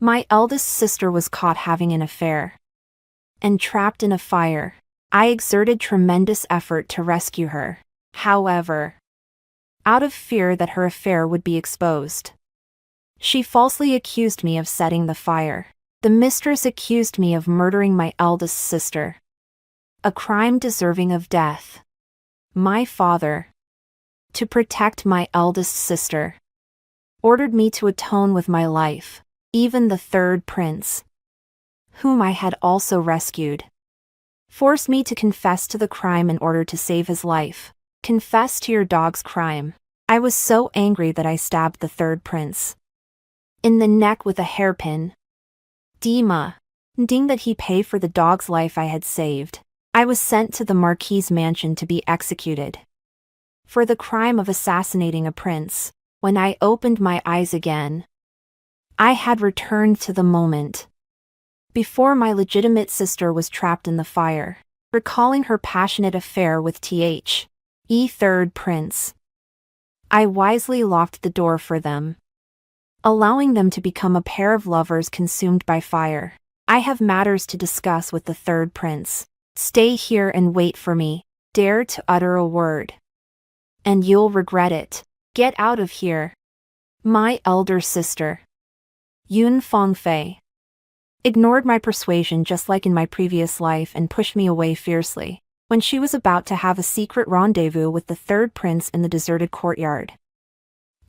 My eldest sister was caught having an affair and trapped in a fire. I exerted tremendous effort to rescue her. However, out of fear that her affair would be exposed, she falsely accused me of setting the fire. The mistress accused me of murdering my eldest sister, a crime deserving of death. My father, to protect my eldest sister, ordered me to atone with my life. Even the third prince, whom I had also rescued, forced me to confess to the crime in order to save his life. Confess to your dog's crime. I was so angry that I stabbed the third prince in the neck with a hairpin. Demanding that he pay for the dog's life I had saved. I was sent to the Marquis's mansion to be executed for the crime of assassinating a prince. When I opened my eyes again, I had returned to the moment before my legitimate sister was trapped in the fire. Recalling her passionate affair with third prince, I wisely locked the door for them, allowing them to become a pair of lovers consumed by fire. I have matters to discuss with the third prince. Stay here and wait for me. Dare to utter a word, and you'll regret it. Get out of here. My elder sister, Yun Fangfei, ignored my persuasion just like in my previous life and pushed me away fiercely. When she was about to have a secret rendezvous with the third prince in the deserted courtyard,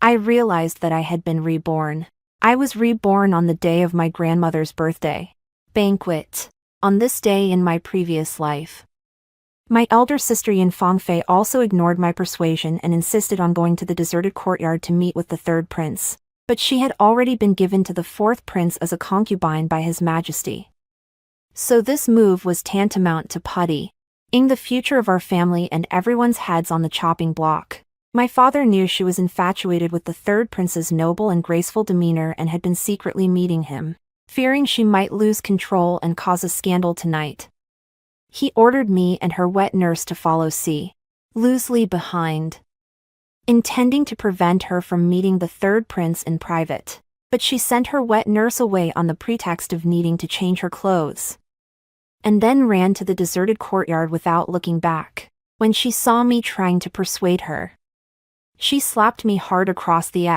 I realized that I had been reborn. I was reborn on the day of my grandmother's birthday banquet. On this day in my previous life, my elder sister Yin Fangfei also ignored my persuasion and insisted on going to the deserted courtyard to meet with the third prince. But she had already been given to the fourth prince as a concubine by His Majesty. So this move was tantamount to puttying the future of our family and everyone's heads on the chopping block. My father knew she was infatuated with the third prince's noble and graceful demeanor and had been secretly meeting him, fearing she might lose control and cause a scandal tonight. He ordered me and her wet nurse to follow loosely behind, intending to prevent her from meeting the third prince in private. But she sent her wet nurse away on the pretext of needing to change her clothes, and then ran to the deserted courtyard without looking back. When she saw me trying to persuade her, she slapped me hard across the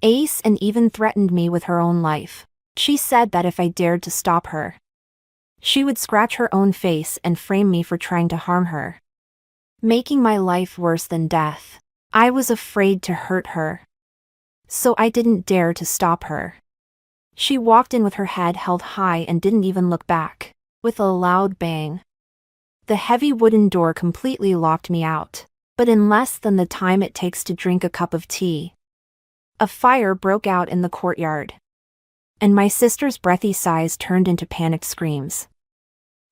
face and even threatened me with her own life. She said that if I dared to stop her, she would scratch her own face and frame me for trying to harm her, making my life worse than death. I was afraid to hurt her, so I didn't dare to stop her. She walked in with her head held high and didn't even look back. With a loud bang, the heavy wooden door completely locked me out. But in less than the time it takes to drink a cup of tea, a fire broke out in the courtyard, and my sister's breathy sighs turned into panicked screams.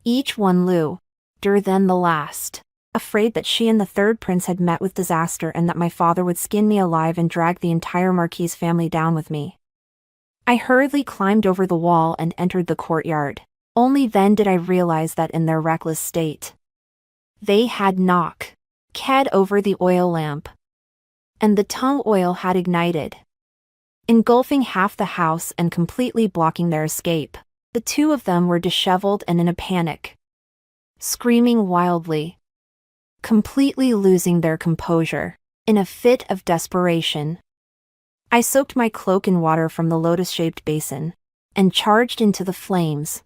Each one louder than the last, afraid that she and the third prince had met with disaster and that my father would skin me alive and drag the entire Marquis family down with me. I hurriedly climbed over the wall and entered the courtyard. Only then did I realize that in their reckless state, they had knocked over the oil lamp, and the tung oil had ignited, engulfing half the house and completely blocking their escape. The two of them were disheveled and in a panic, screaming wildly, completely losing their composure. In a fit of desperation, I soaked my cloak in water from the lotus-shaped basin, and charged into the flames,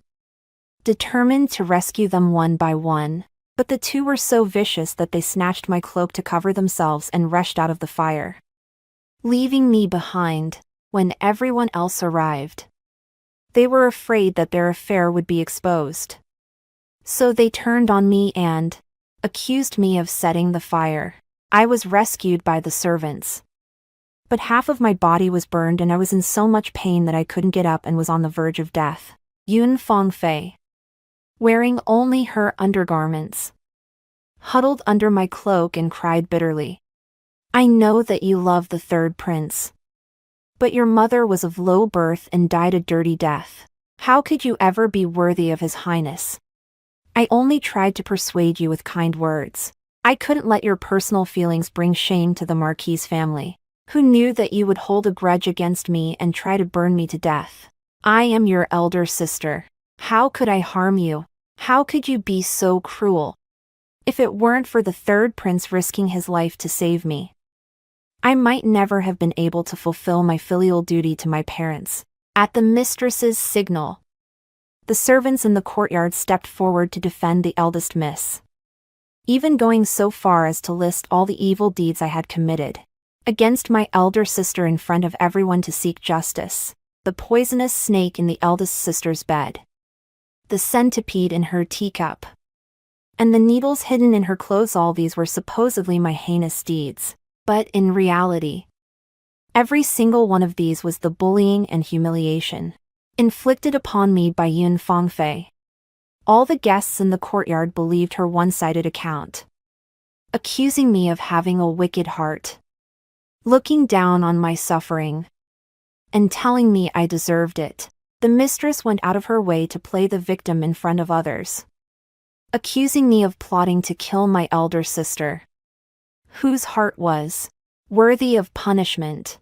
determined to rescue them one by one. But the two were so vicious that they snatched my cloak to cover themselves and rushed out of the fire, leaving me behind. When everyone else arrived, they were afraid that their affair would be exposed, so they turned on me and accused me of setting the fire. I was rescued by the servants, but half of my body was burned and I was in so much pain that I couldn't get up and was on the verge of death. Yun Fangfei, wearing only her undergarments, huddled under my cloak and cried bitterly. I know that you love the third prince, but your mother was of low birth and died a dirty death. How could you ever be worthy of His Highness? I only tried to persuade you with kind words. I couldn't let your personal feelings bring shame to the Marquis family, who knew that you would hold a grudge against me and try to burn me to death. I am your elder sister. How could I harm you? How could you be so cruel? If it weren't for the third prince risking his life to save me, I might never have been able to fulfill my filial duty to my parents. At the mistress's signal, the servants in the courtyard stepped forward to defend the eldest miss, even going so far as to list all the evil deeds I had committed against my elder sister in front of everyone to seek justice. The poisonous snake in the eldest sister's bed, the centipede in her teacup, and the needles hidden in her clothes, all these were supposedly my heinous deeds. But in reality, every single one of these was the bullying and humiliation inflicted upon me by Yun Fangfei. All the guests in the courtyard believed her one-sided account, accusing me of having a wicked heart, looking down on my suffering, and telling me I deserved it. The mistress went out of her way to play the victim in front of others, accusing me of plotting to kill my elder sister, whose heart was worthy of punishment,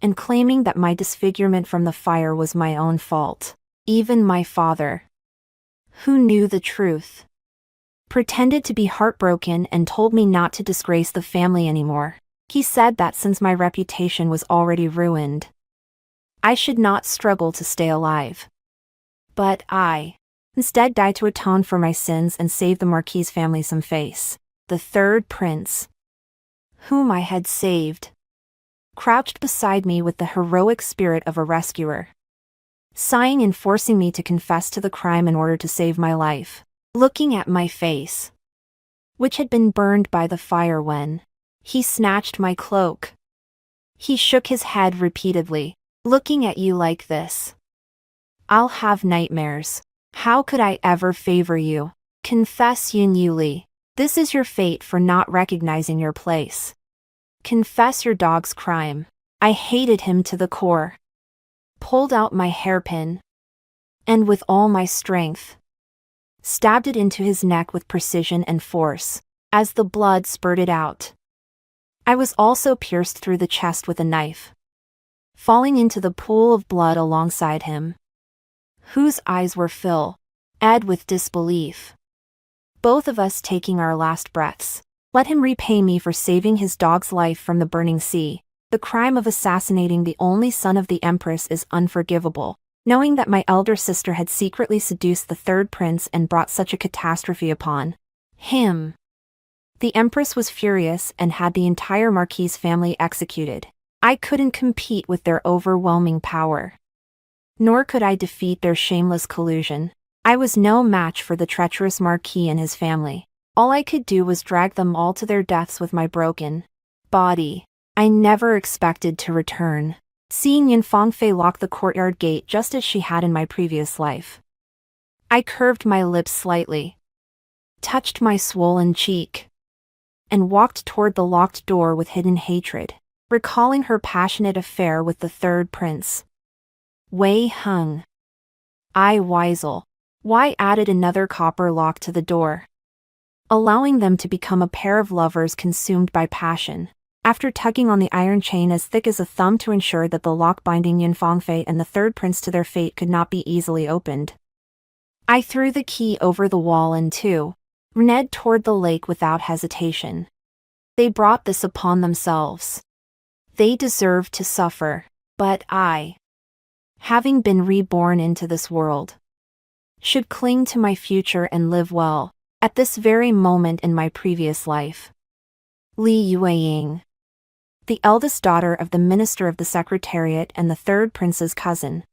and claiming that my disfigurement from the fire was my own fault. Even my father, who knew the truth, pretended to be heartbroken and told me not to disgrace the family anymore. He said that since my reputation was already ruined, I should not struggle to stay alive. But I instead died to atone for my sins and save the Marquis family some face. The third prince, whom I had saved, crouched beside me with the heroic spirit of a rescuer, sighing and forcing me to confess to the crime in order to save my life. Looking at my face, which had been burned by the fire when he snatched my cloak, he shook his head repeatedly. Looking at you like this, I'll have nightmares. How could I ever favor you? Confess, Yun Yuli. This is your fate for not recognizing your place. Confess your dog's crime. I hated him to the core. Pulled out my hairpin, and with all my strength, stabbed it into his neck with precision and force. As the blood spurted out, I was also pierced through the chest with a knife, falling into the pool of blood alongside him, whose eyes were filled with disbelief. Both of us taking our last breaths. Let him repay me for saving his dog's life from the burning sea. The crime of assassinating the only son of the Empress is unforgivable. Knowing that my elder sister had secretly seduced the third prince and brought such a catastrophe upon him, the Empress was furious and had the entire Marquis family executed. I couldn't compete with their overwhelming power, nor could I defeat their shameless collusion. I was no match for the treacherous Marquis and his family. All I could do was drag them all to their deaths with my broken body. I never expected to return. Seeing Yun Fangfei lock the courtyard gate just as she had in my previous life, I curved my lips slightly, touched my swollen cheek, and walked toward the locked door with hidden hatred, recalling her passionate affair with the third prince. Wei Hung. I Weisel. Why added another copper lock to the door, allowing them to become a pair of lovers consumed by passion. After tugging on the iron chain as thick as a thumb to ensure that the lock binding Yun Fangfei and the third prince to their fate could not be easily opened, I threw the key over the wall and ran toward the lake without hesitation. They brought this upon themselves. They deserved to suffer, but I, having been reborn into this world, should cling to my future and live well. At this very moment in my previous life, Li Yueying, the eldest daughter of the minister of the secretariat and the third prince's cousin,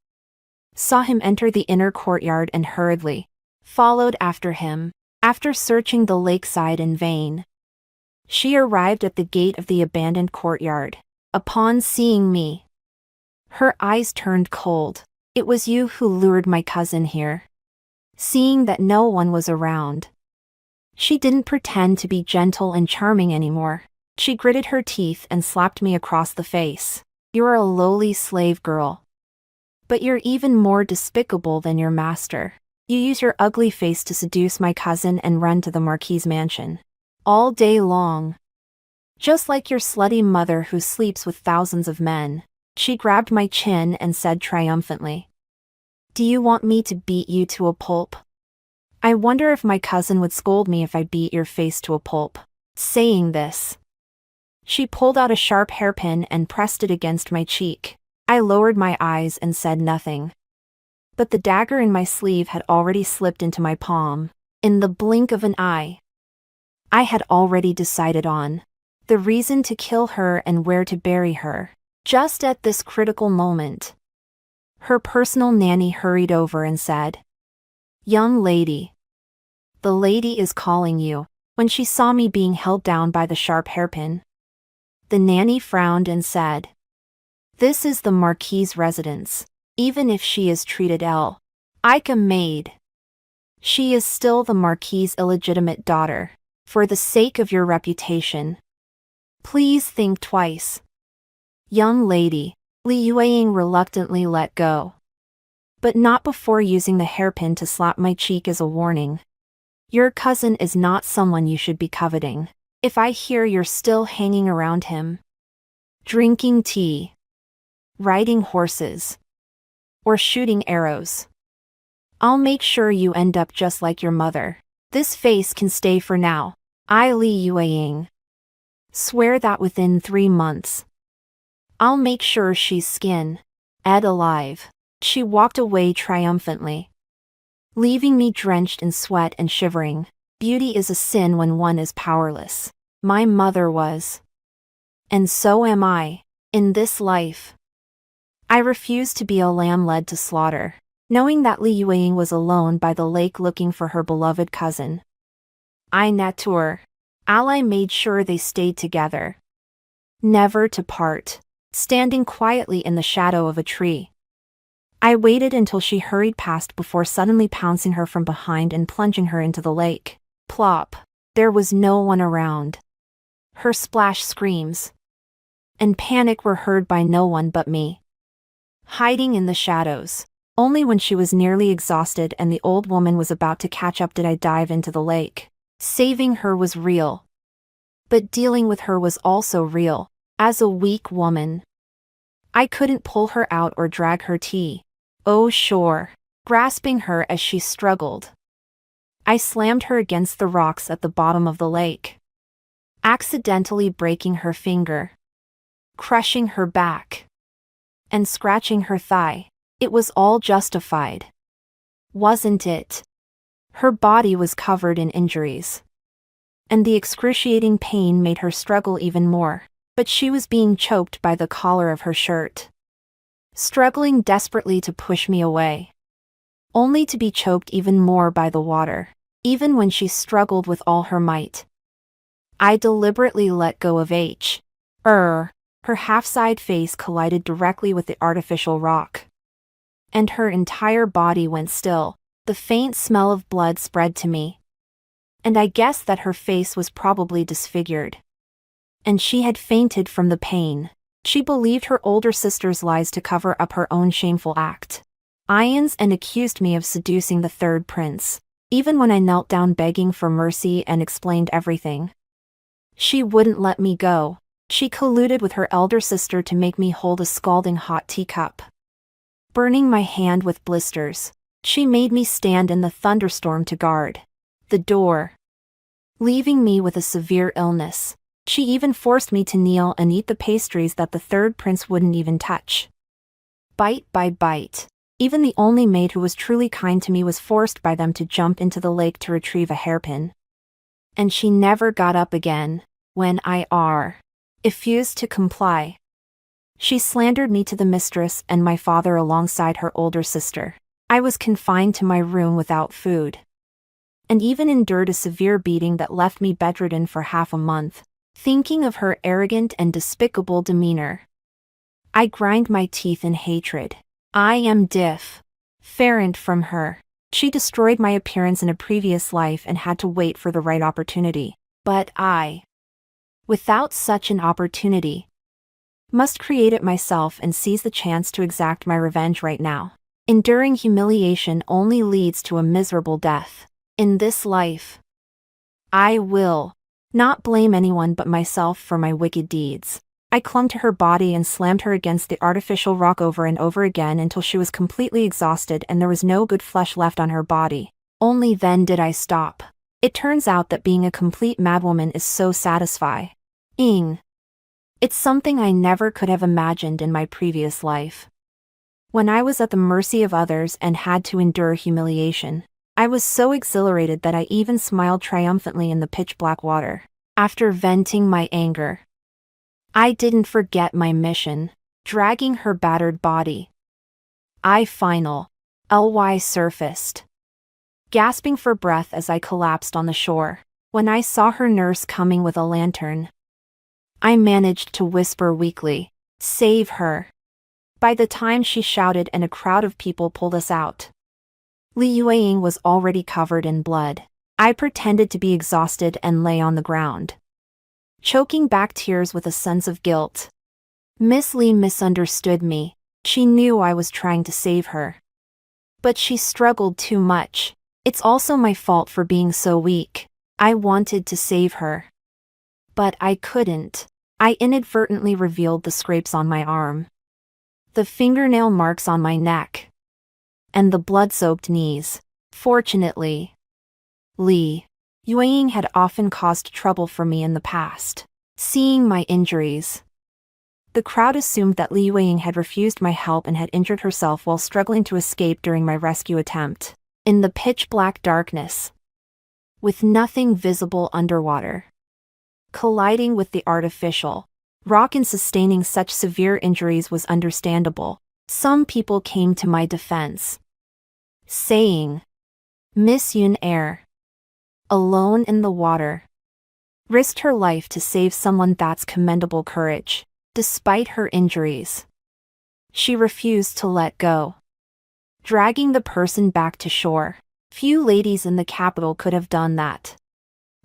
saw him enter the inner courtyard and hurriedly followed after him. After searching the lakeside in vain, she arrived at the gate of the abandoned courtyard. Upon seeing me, her eyes turned cold. It was you who lured my cousin here. Seeing that no one was around, she didn't pretend to be gentle and charming anymore. She gritted her teeth and slapped me across the face. You're a lowly slave girl, but you're even more despicable than your master. You use your ugly face to seduce my cousin and run to the Marquis' mansion all day long, just like your slutty mother who sleeps with thousands of men. She grabbed my chin and said triumphantly, Do you want me to beat you to a pulp? I wonder if my cousin would scold me if I beat your face to a pulp. Saying this, she pulled out a sharp hairpin and pressed it against my cheek. I lowered my eyes and said nothing. But the dagger in my sleeve had already slipped into my palm. In the blink of an eye, I had already decided on the reason to kill her and where to bury her. Just at this critical moment, her personal nanny hurried over and said, "Young lady, the lady is calling you." When she saw me being held down by the sharp hairpin, the nanny frowned and said, "This is the Marquis's residence. Even if she is treated like a maid, she is still the Marquis's illegitimate daughter. For the sake of your reputation, please think twice." Young lady, Li Yueying reluctantly let go. But not before using the hairpin to slap my cheek as a warning. Your cousin is not someone you should be coveting. If I hear you're still hanging around him, drinking tea, riding horses, or shooting arrows, I'll make sure you end up just like your mother. This face can stay for now. I, Li Yueying, swear that within 3 months, I'll make sure she's skinned alive. She walked away triumphantly, leaving me drenched in sweat and shivering. Beauty is a sin when one is powerless. My mother was. And so am I. In this life, I refuse to be a lamb led to slaughter. Knowing that Li Yueying was alone by the lake looking for her beloved cousin, I Natur ally made sure they stayed together, never to part. Standing quietly in the shadow of a tree, I waited until she hurried past before suddenly pouncing her from behind and plunging her into the lake. Plop. There was no one around. Her splash screams and panic were heard by no one but me. Hiding in the shadows, only when she was nearly exhausted and the old woman was about to catch up did I dive into the lake. Saving her was real, but dealing with her was also real. As a weak woman, I couldn't pull her out or drag her tea. Oh sure. Grasping her as she struggled, I slammed her against the rocks at the bottom of the lake, accidentally breaking her finger, crushing her back, and scratching her thigh. It was all justified, wasn't it? Her body was covered in injuries, and the excruciating pain made her struggle even more. But she was being choked by the collar of her shirt, struggling desperately to push me away, only to be choked even more by the water. Even when she struggled with all her might, I deliberately let go of her half-side face collided directly with the artificial rock, and her entire body went still. The faint smell of blood spread to me, and I guessed that her face was probably disfigured, and she had fainted from the pain. She believed her older sister's lies to cover up her own shameful act. Ions and accused me of seducing the third prince. Even when I knelt down begging for mercy and explained everything, she wouldn't let me go. She colluded with her elder sister to make me hold a scalding hot teacup, burning my hand with blisters. She made me stand in the thunderstorm to guard the door, leaving me with a severe illness. She even forced me to kneel and eat the pastries that the third prince wouldn't even touch. Bite by bite. Even the only maid who was truly kind to me was forced by them to jump into the lake to retrieve a hairpin. And she never got up again. When I refused to comply, she slandered me to the mistress and my father alongside her older sister. I was confined to my room without food, and even endured a severe beating that left me bedridden for half a month. Thinking of her arrogant and despicable demeanor, I grind my teeth in hatred. I am different from her. She destroyed my appearance in a previous life and had to wait for the right opportunity. But I, without such an opportunity, must create it myself and seize the chance to exact my revenge right now. Enduring humiliation only leads to a miserable death. In this life, I will not blame anyone but myself for my wicked deeds. I clung to her body and slammed her against the artificial rock over and over again until she was completely exhausted and there was no good flesh left on her body. Only then did I stop. It turns out that being a complete madwoman is so satisfying. It's something I never could have imagined in my previous life. When I was at the mercy of others and had to endure humiliation, I was so exhilarated that I even smiled triumphantly in the pitch-black water. After venting my anger, I didn't forget my mission, dragging her battered body. I finally surfaced, gasping for breath as I collapsed on the shore. When I saw her nurse coming with a lantern, I managed to whisper weakly, "Save her." By the time she shouted and a crowd of people pulled us out, Li Yueying was already covered in blood. I pretended to be exhausted and lay on the ground, choking back tears with a sense of guilt. Miss Li misunderstood me. She knew I was trying to save her, but she struggled too much. It's also my fault for being so weak. I wanted to save her, but I couldn't. I inadvertently revealed the scrapes on my arm, the fingernail marks on my neck, and the blood-soaked knees. Fortunately, Li Yueying had often caused trouble for me in the past. Seeing my injuries, the crowd assumed that Li Yueying had refused my help and had injured herself while struggling to escape during my rescue attempt. In the pitch-black darkness, with nothing visible underwater, colliding with the artificial rock and sustaining such severe injuries was understandable. Some people came to my defense, saying, "Miss Yun Air, alone in the water, risked her life to save someone. That's commendable courage." Despite her injuries, she refused to let go, dragging the person back to shore. Few ladies in the capital could have done that.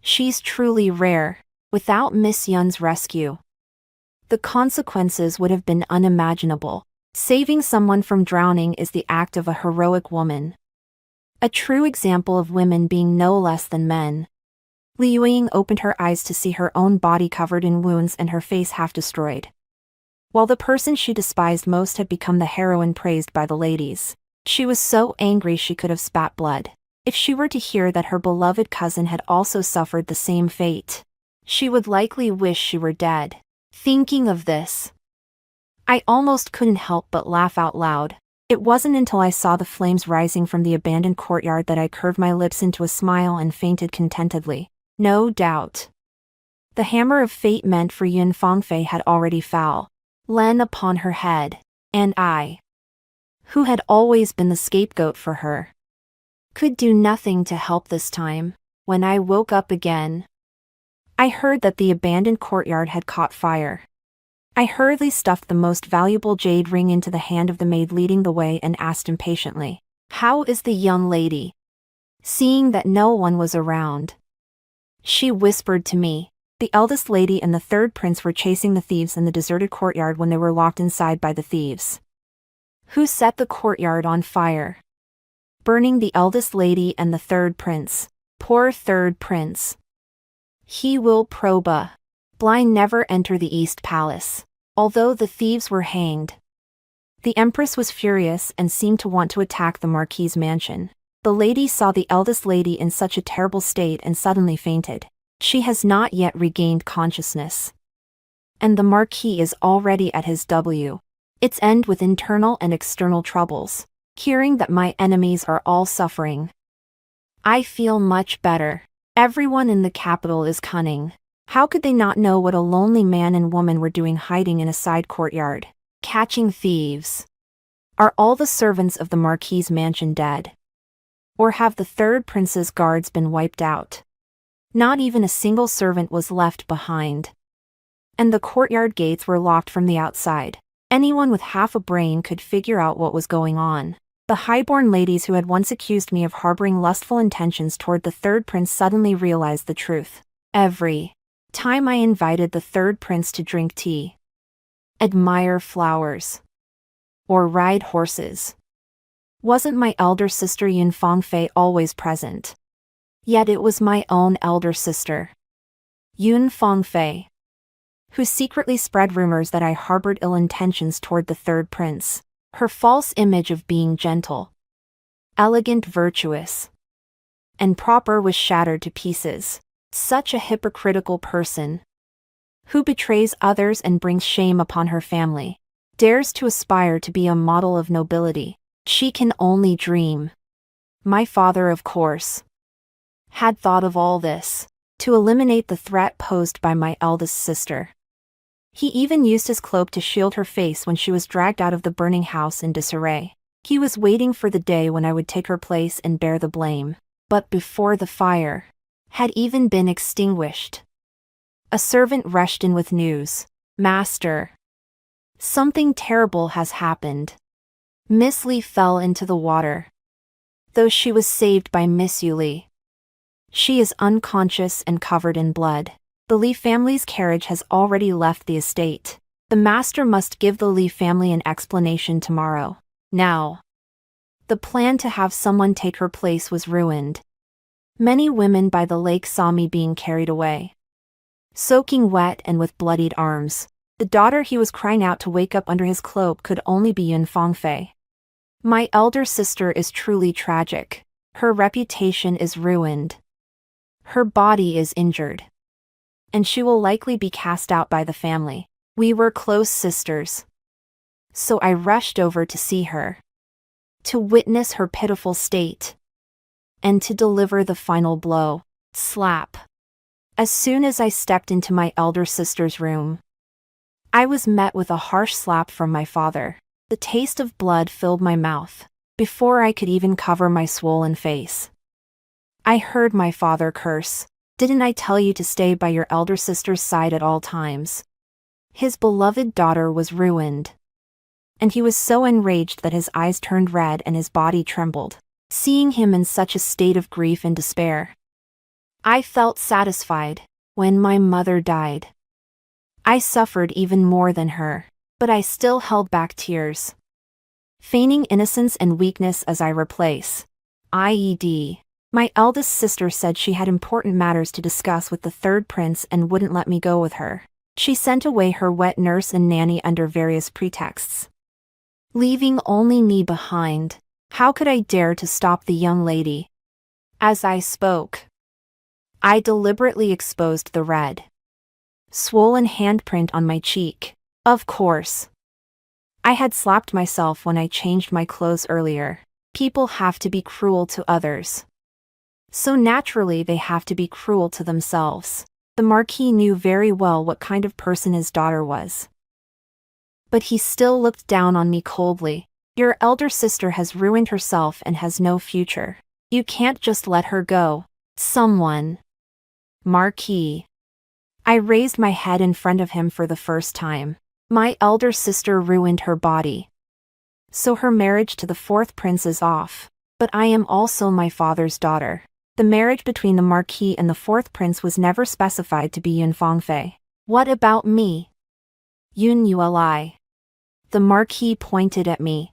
She's truly rare. Without Miss Yun's rescue, the consequences would have been unimaginable. Saving someone from drowning is the act of a heroic woman, a true example of women being no less than men. Li Yueying opened her eyes to see her own body covered in wounds and her face half destroyed, while the person she despised most had become the heroine praised by the ladies. She was so angry she could have spat blood. If she were to hear that her beloved cousin had also suffered the same fate, she would likely wish she were dead. Thinking of this, I almost couldn't help but laugh out loud. It wasn't until I saw the flames rising from the abandoned courtyard that I curved my lips into a smile and fainted contentedly. No doubt, the hammer of fate meant for Yun Fangfei had already fallen upon her head, and I, who had always been the scapegoat for her, could do nothing to help this time. When I woke up again, I heard that the abandoned courtyard had caught fire. I hurriedly stuffed the most valuable jade ring into the hand of the maid leading the way and asked impatiently, "How is the young lady?" Seeing that no one was around, she whispered to me. The eldest lady and the third prince were chasing the thieves in the deserted courtyard when they were locked inside by the thieves, who set the courtyard on fire, burning the eldest lady and the third prince. Poor third prince. He will proba blind never enter the East Palace. Although the thieves were hanged, the Empress was furious and seemed to want to attack the Marquis's mansion. The lady saw the eldest lady in such a terrible state and suddenly fainted. She has not yet regained consciousness, and the Marquis is already at his its end with internal and external troubles. Hearing that my enemies are all suffering, I feel much better. Everyone in the capital is cunning. How could they not know what a lonely man and woman were doing hiding in a side courtyard, catching thieves? Are all the servants of the Marquis's mansion dead? Or have the third prince's guards been wiped out? Not even a single servant was left behind, and the courtyard gates were locked from the outside. Anyone with half a brain could figure out what was going on. The highborn ladies who had once accused me of harboring lustful intentions toward the third prince suddenly realized the truth. Every time I invited the third prince to drink tea, admire flowers, or ride horses, wasn't my elder sister Yun Fangfei always present? Yet it was my own elder sister, Yun Fangfei, who secretly spread rumors that I harbored ill intentions toward the third prince. Her false image of being gentle, elegant, virtuous, and proper was shattered to pieces. Such a hypocritical person, who betrays others and brings shame upon her family, dares to aspire to be a model of nobility. She can only dream. My father, of course, had thought of all this, to eliminate the threat posed by my eldest sister. He even used his cloak to shield her face when she was dragged out of the burning house in disarray. He was waiting for the day when I would take her place and bear the blame. But before the fire had even been extinguished, a servant rushed in with news. "Master, something terrible has happened. Miss Lee fell into the water. Though she was saved by Miss Lee, she is unconscious and covered in blood. The Lee family's carriage has already left the estate. The master must give the Lee family an explanation tomorrow." Now, the plan to have someone take her place was ruined. Many women by the lake saw me being carried away, soaking wet and with bloodied arms. The daughter he was crying out to wake up under his cloak could only be Yun Fangfei. My elder sister is truly tragic. Her reputation is ruined. Her body is injured, and she will likely be cast out by the family. We were close sisters, so I rushed over to see her, to witness her pitiful state, and to deliver the final blow. Slap. As soon as I stepped into my elder sister's room, I was met with a harsh slap from my father. The taste of blood filled my mouth. Before I could even cover my swollen face, I heard my father curse. "Didn't I tell you to stay by your elder sister's side at all times?" His beloved daughter was ruined, and he was so enraged that his eyes turned red and his body trembled. Seeing him in such a state of grief and despair, I felt satisfied. When my mother died, I suffered even more than her, but I still held back tears, feigning innocence and weakness as I replace IED. My eldest sister said she had important matters to discuss with the third prince and wouldn't let me go with her. She sent away her wet nurse and nanny under various pretexts, leaving only me behind. How could I dare to stop the young lady? As I spoke, I deliberately exposed the red, swollen handprint on my cheek. Of course, I had slapped myself when I changed my clothes earlier. People have to be cruel to others, so naturally they have to be cruel to themselves. The Marquis knew very well what kind of person his daughter was, but he still looked down on me coldly. "Your elder sister has ruined herself and has no future. You can't just let her go. Someone." Marquis. I raised my head in front of him for the first time. My elder sister ruined her body, so her marriage to the fourth prince is off. But I am also my father's daughter. The marriage between the Marquis and the fourth prince was never specified to be Yun Fangfei. What about me? Yun Yueli. The Marquis pointed at me,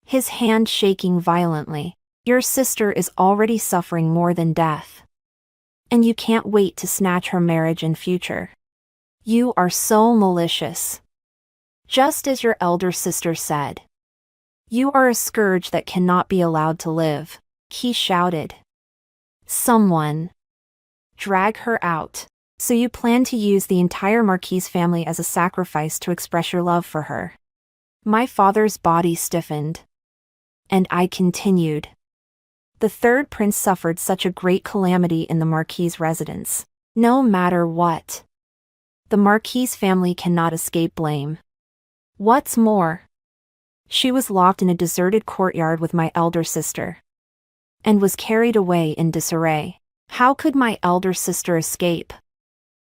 his hand shaking violently. "Your sister is already suffering more than death, and you can't wait to snatch her marriage and future. You are so malicious. Just as your elder sister said, you are a scourge that cannot be allowed to live," he shouted. "Someone drag her out." "So you plan to use the entire Marquis family as a sacrifice to express your love for her?" My father's body stiffened, and I continued. The third prince suffered such a great calamity in the Marquis' residence. No matter what, the Marquis' family cannot escape blame. What's more, she was locked in a deserted courtyard with my elder sister, and was carried away in disarray. How could my elder sister escape?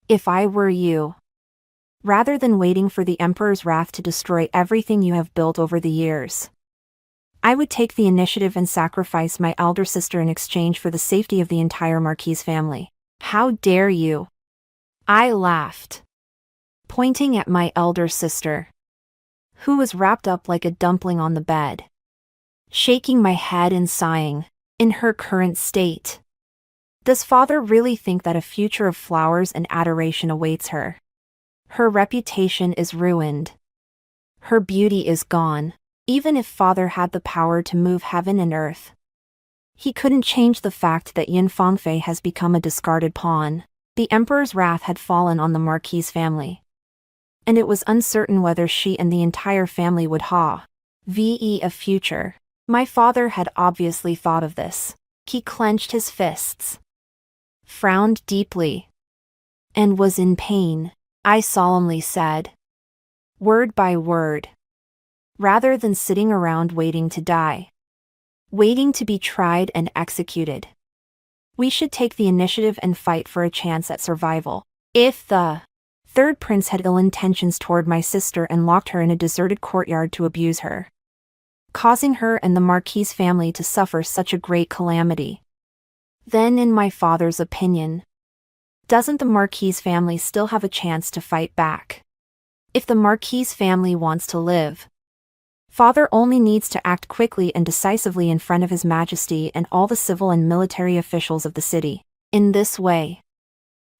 If I were you, rather than waiting for the Emperor's wrath to destroy everything you have built over the years, I would take the initiative and sacrifice my elder sister in exchange for the safety of the entire Marquis family. How dare you? I laughed, pointing at my elder sister, who was wrapped up like a dumpling on the bed, shaking my head and sighing. In her current state, does father really think that a future of flowers and adoration awaits her? Her reputation is ruined. Her beauty is gone. Even if father had the power to move heaven and earth, he couldn't change the fact that Yin Fangfei has become a discarded pawn. The emperor's wrath had fallen on the marquise family, and it was uncertain whether she and the entire family would have a future. My father had obviously thought of this. He clenched his fists, frowned deeply, and was in pain. I solemnly said, word by word, rather than sitting around waiting to die, waiting to be tried and executed, we should take the initiative and fight for a chance at survival. If the third prince had ill intentions toward my sister and locked her in a deserted courtyard to abuse her, causing her and the marquise family to suffer such a great calamity, then in my father's opinion, doesn't the marquise family still have a chance to fight back? If the marquise family wants to live, father only needs to act quickly and decisively in front of His Majesty and all the civil and military officials of the city. In this way,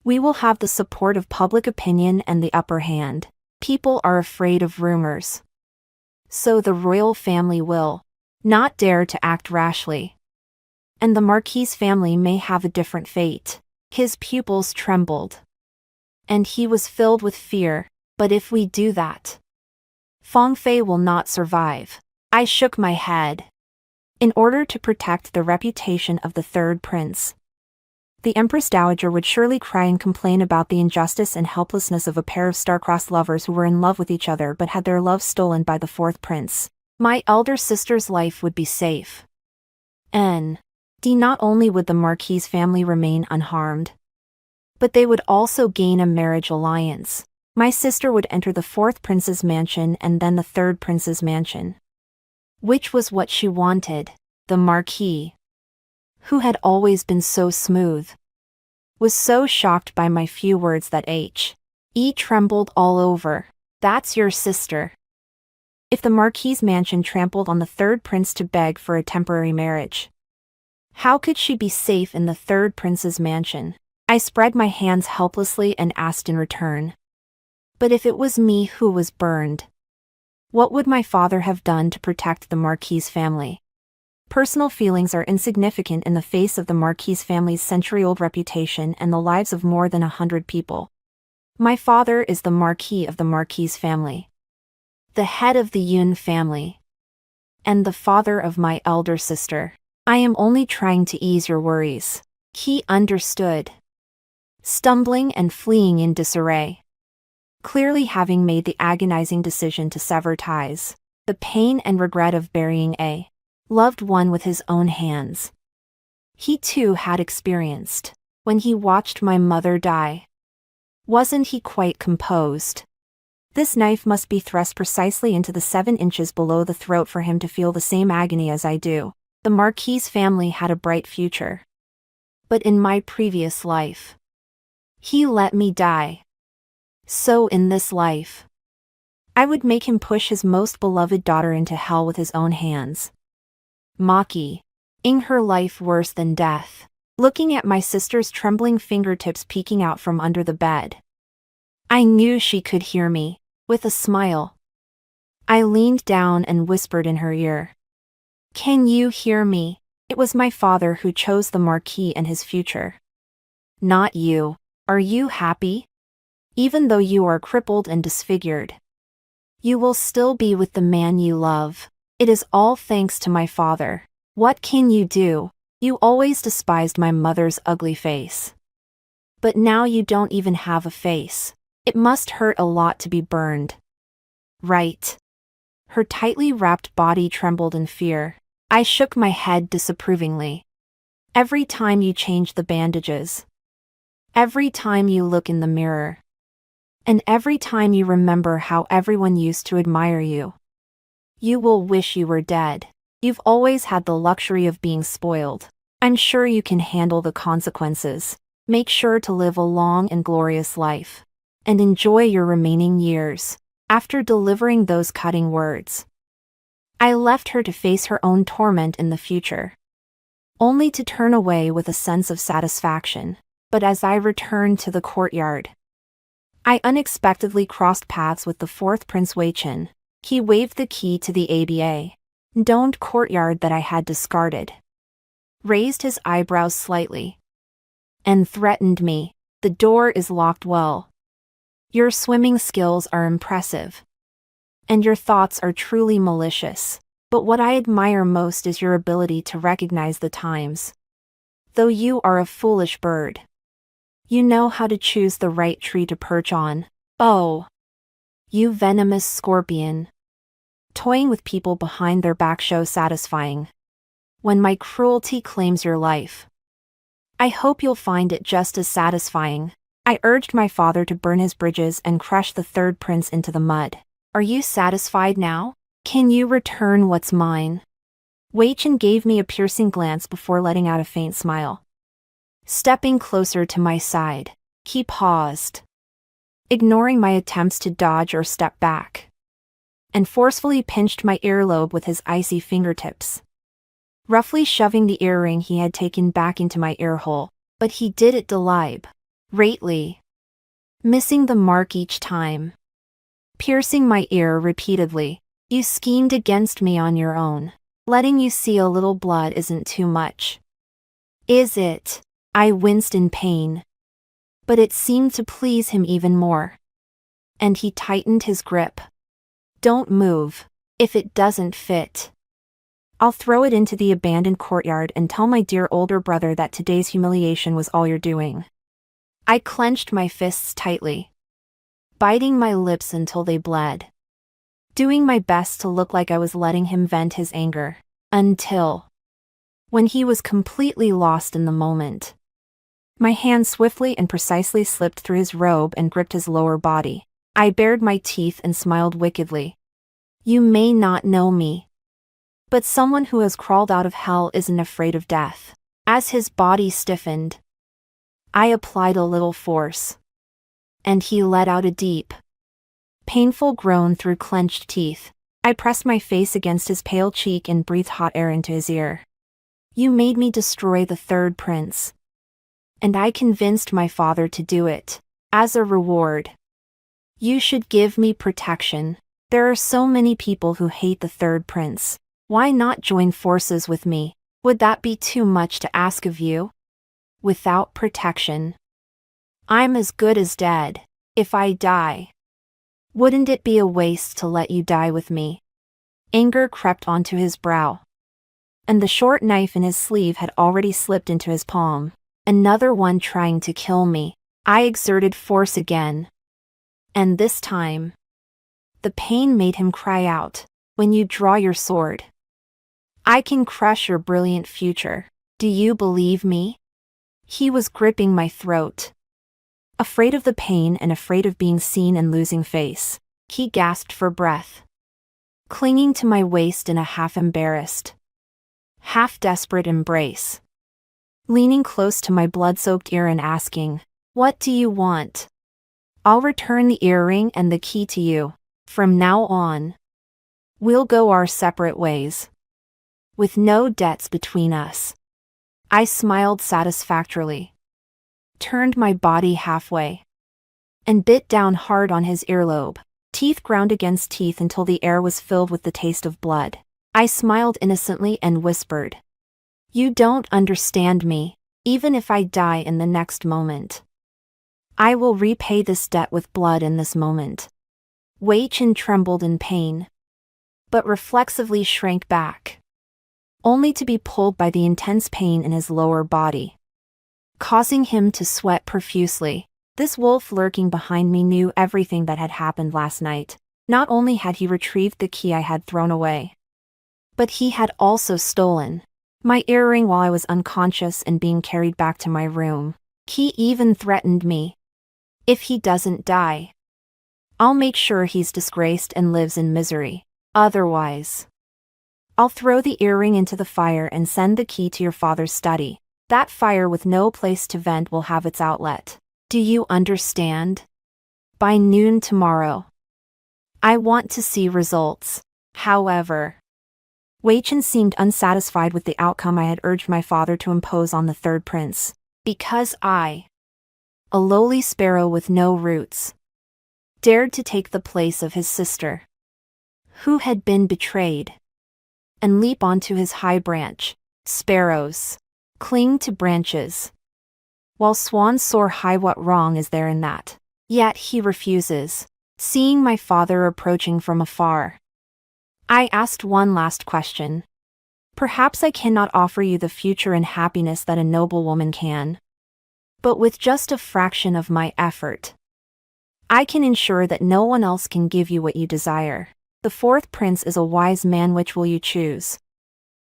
we will have the support of public opinion and the upper hand. People are afraid of rumors, so the royal family will not dare to act rashly, and the marquise family may have a different fate. His pupils trembled, and he was filled with fear. But if we do that, Fangfei will not survive. I shook my head. In order to protect the reputation of the third prince, the Empress Dowager would surely cry and complain about the injustice and helplessness of a pair of star-crossed lovers who were in love with each other but had their love stolen by the fourth prince. My elder sister's life would be safe. Not only would the marquise family remain unharmed, but they would also gain a marriage alliance. My sister would enter the fourth prince's mansion and then the third prince's mansion, which was what she wanted. The marquis, who had always been so smooth, was so shocked by my few words that he trembled all over. That's your sister. If the marquise mansion trampled on the third prince to beg for a temporary marriage, how could she be safe in the third prince's mansion? I spread my hands helplessly and asked in return, but if it was me who was burned, what would my father have done to protect the marquise family? Personal feelings are insignificant in the face of the marquise family's century-old reputation and the lives of more than 100 people. My father is the marquis of the marquise family, the head of the Yun family, and the father of my elder sister. I am only trying to ease your worries. He understood, stumbling and fleeing in disarray, clearly having made the agonizing decision to sever ties, the pain and regret of burying a loved one with his own hands. He too had experienced when he watched my mother die. Wasn't he quite composed? This knife must be thrust precisely into the 7 inches below the throat for him to feel the same agony as I do. The marquise family had a bright future, but in my previous life, he let me die. So in this life, I would make him push his most beloved daughter into hell with his own hands, making her life worse than death. Looking at my sister's trembling fingertips peeking out from under the bed, I knew she could hear me. With a smile, I leaned down and whispered in her ear, "Can you hear me? It was my father who chose the marquis and his future, not you. Are you happy? Even though you are crippled and disfigured, you will still be with the man you love. It is all thanks to my father. What can you do? You always despised my mother's ugly face, but now you don't even have a face. It must hurt a lot to be burned, right?" Her tightly wrapped body trembled in fear. I shook my head disapprovingly. Every time you change the bandages, every time you look in the mirror, and every time you remember how everyone used to admire you, you will wish you were dead. You've always had the luxury of being spoiled. I'm sure you can handle the consequences. Make sure to live a long and glorious life, and enjoy your remaining years. After delivering those cutting words, I left her to face her own torment in the future, only to turn away with a sense of satisfaction. But as I returned to the courtyard, I unexpectedly crossed paths with the fourth Prince Wei-chin. He waved the key to the ABA domed courtyard that I had discarded, raised his eyebrows slightly, and threatened me. The door is locked well. Your swimming skills are impressive, and your thoughts are truly malicious. But what I admire most is your ability to recognize the times. Though you are a foolish bird, you know how to choose the right tree to perch on. Oh, you venomous scorpion. Toying with people behind their back shows satisfying. When my cruelty claims your life, I hope you'll find it just as satisfying. I urged my father to burn his bridges and crush the third prince into the mud. Are you satisfied now? Can you return what's mine? Wei-chin gave me a piercing glance before letting out a faint smile. Stepping closer to my side, he paused, ignoring my attempts to dodge or step back, and forcefully pinched my earlobe with his icy fingertips, roughly shoving the earring he had taken back into my ear hole. But he did it deliberately, missing the mark each time, piercing my ear repeatedly. You schemed against me on your own. Letting you see a little blood isn't too much, is it? I winced in pain, but it seemed to please him even more, and he tightened his grip. Don't move. If it doesn't fit, I'll throw it into the abandoned courtyard and tell my dear older brother that today's humiliation was all you're doing. I clenched my fists tightly, biting my lips until they bled, doing my best to look like I was letting him vent his anger, until, when he was completely lost in the moment, my hand swiftly and precisely slipped through his robe and gripped his lower body. I bared my teeth and smiled wickedly. You may not know me, but someone who has crawled out of hell isn't afraid of death. As his body stiffened, I applied a little force, and he let out a deep, painful groan through clenched teeth. I pressed my face against his pale cheek and breathed hot air into his ear. You made me destroy the third prince, and I convinced my father to do it. As a reward, you should give me protection. There are so many people who hate the third prince. Why not join forces with me? Would that be too much to ask of you? Without protection, I'm as good as dead. If I die, wouldn't it be a waste to let you die with me? Anger crept onto his brow, and the short knife in his sleeve had already slipped into his palm. Another one trying to kill me. I exerted force again, and this time, the pain made him cry out. When you draw your sword, I can crush your brilliant future. Do you believe me? He was gripping my throat, afraid of the pain and afraid of being seen and losing face. He gasped for breath, clinging to my waist in a half-embarrassed, half-desperate embrace, leaning close to my blood-soaked ear and asking, "What do you want?" I'll return the earring and the key to you. From now on, we'll go our separate ways, with no debts between us. I smiled satisfactorily, turned my body halfway, and bit down hard on his earlobe. Teeth ground against teeth until the air was filled with the taste of blood. I smiled innocently and whispered, "You don't understand me. Even if I die in the next moment, I will repay this debt with blood in this moment." Wei-chin trembled in pain, but reflexively shrank back, only to be pulled by the intense pain in his lower body, causing him to sweat profusely. This wolf lurking behind me knew everything that had happened last night. Not only had he retrieved the key I had thrown away, but he had also stolen my earring while I was unconscious and being carried back to my room. He even threatened me. If he doesn't die, I'll make sure he's disgraced and lives in misery. Otherwise, I'll throw the earring into the fire and send the key to your father's study. That fire with no place to vent will have its outlet. Do you understand? By noon tomorrow, I want to see results. However, Wei-chin seemed unsatisfied with the outcome I had urged my father to impose on the third prince. Because I, a lowly sparrow with no roots, dared to take the place of his sister, who had been betrayed, and leap onto his high branch. Sparrows cling to branches, while swans soar high. What wrong is there in that? Yet he refuses. Seeing my father approaching from afar, I asked one last question. Perhaps I cannot offer you the future and happiness that a noble woman can, but with just a fraction of my effort, I can ensure that no one else can give you what you desire. The fourth prince is a wise man. Which will you choose?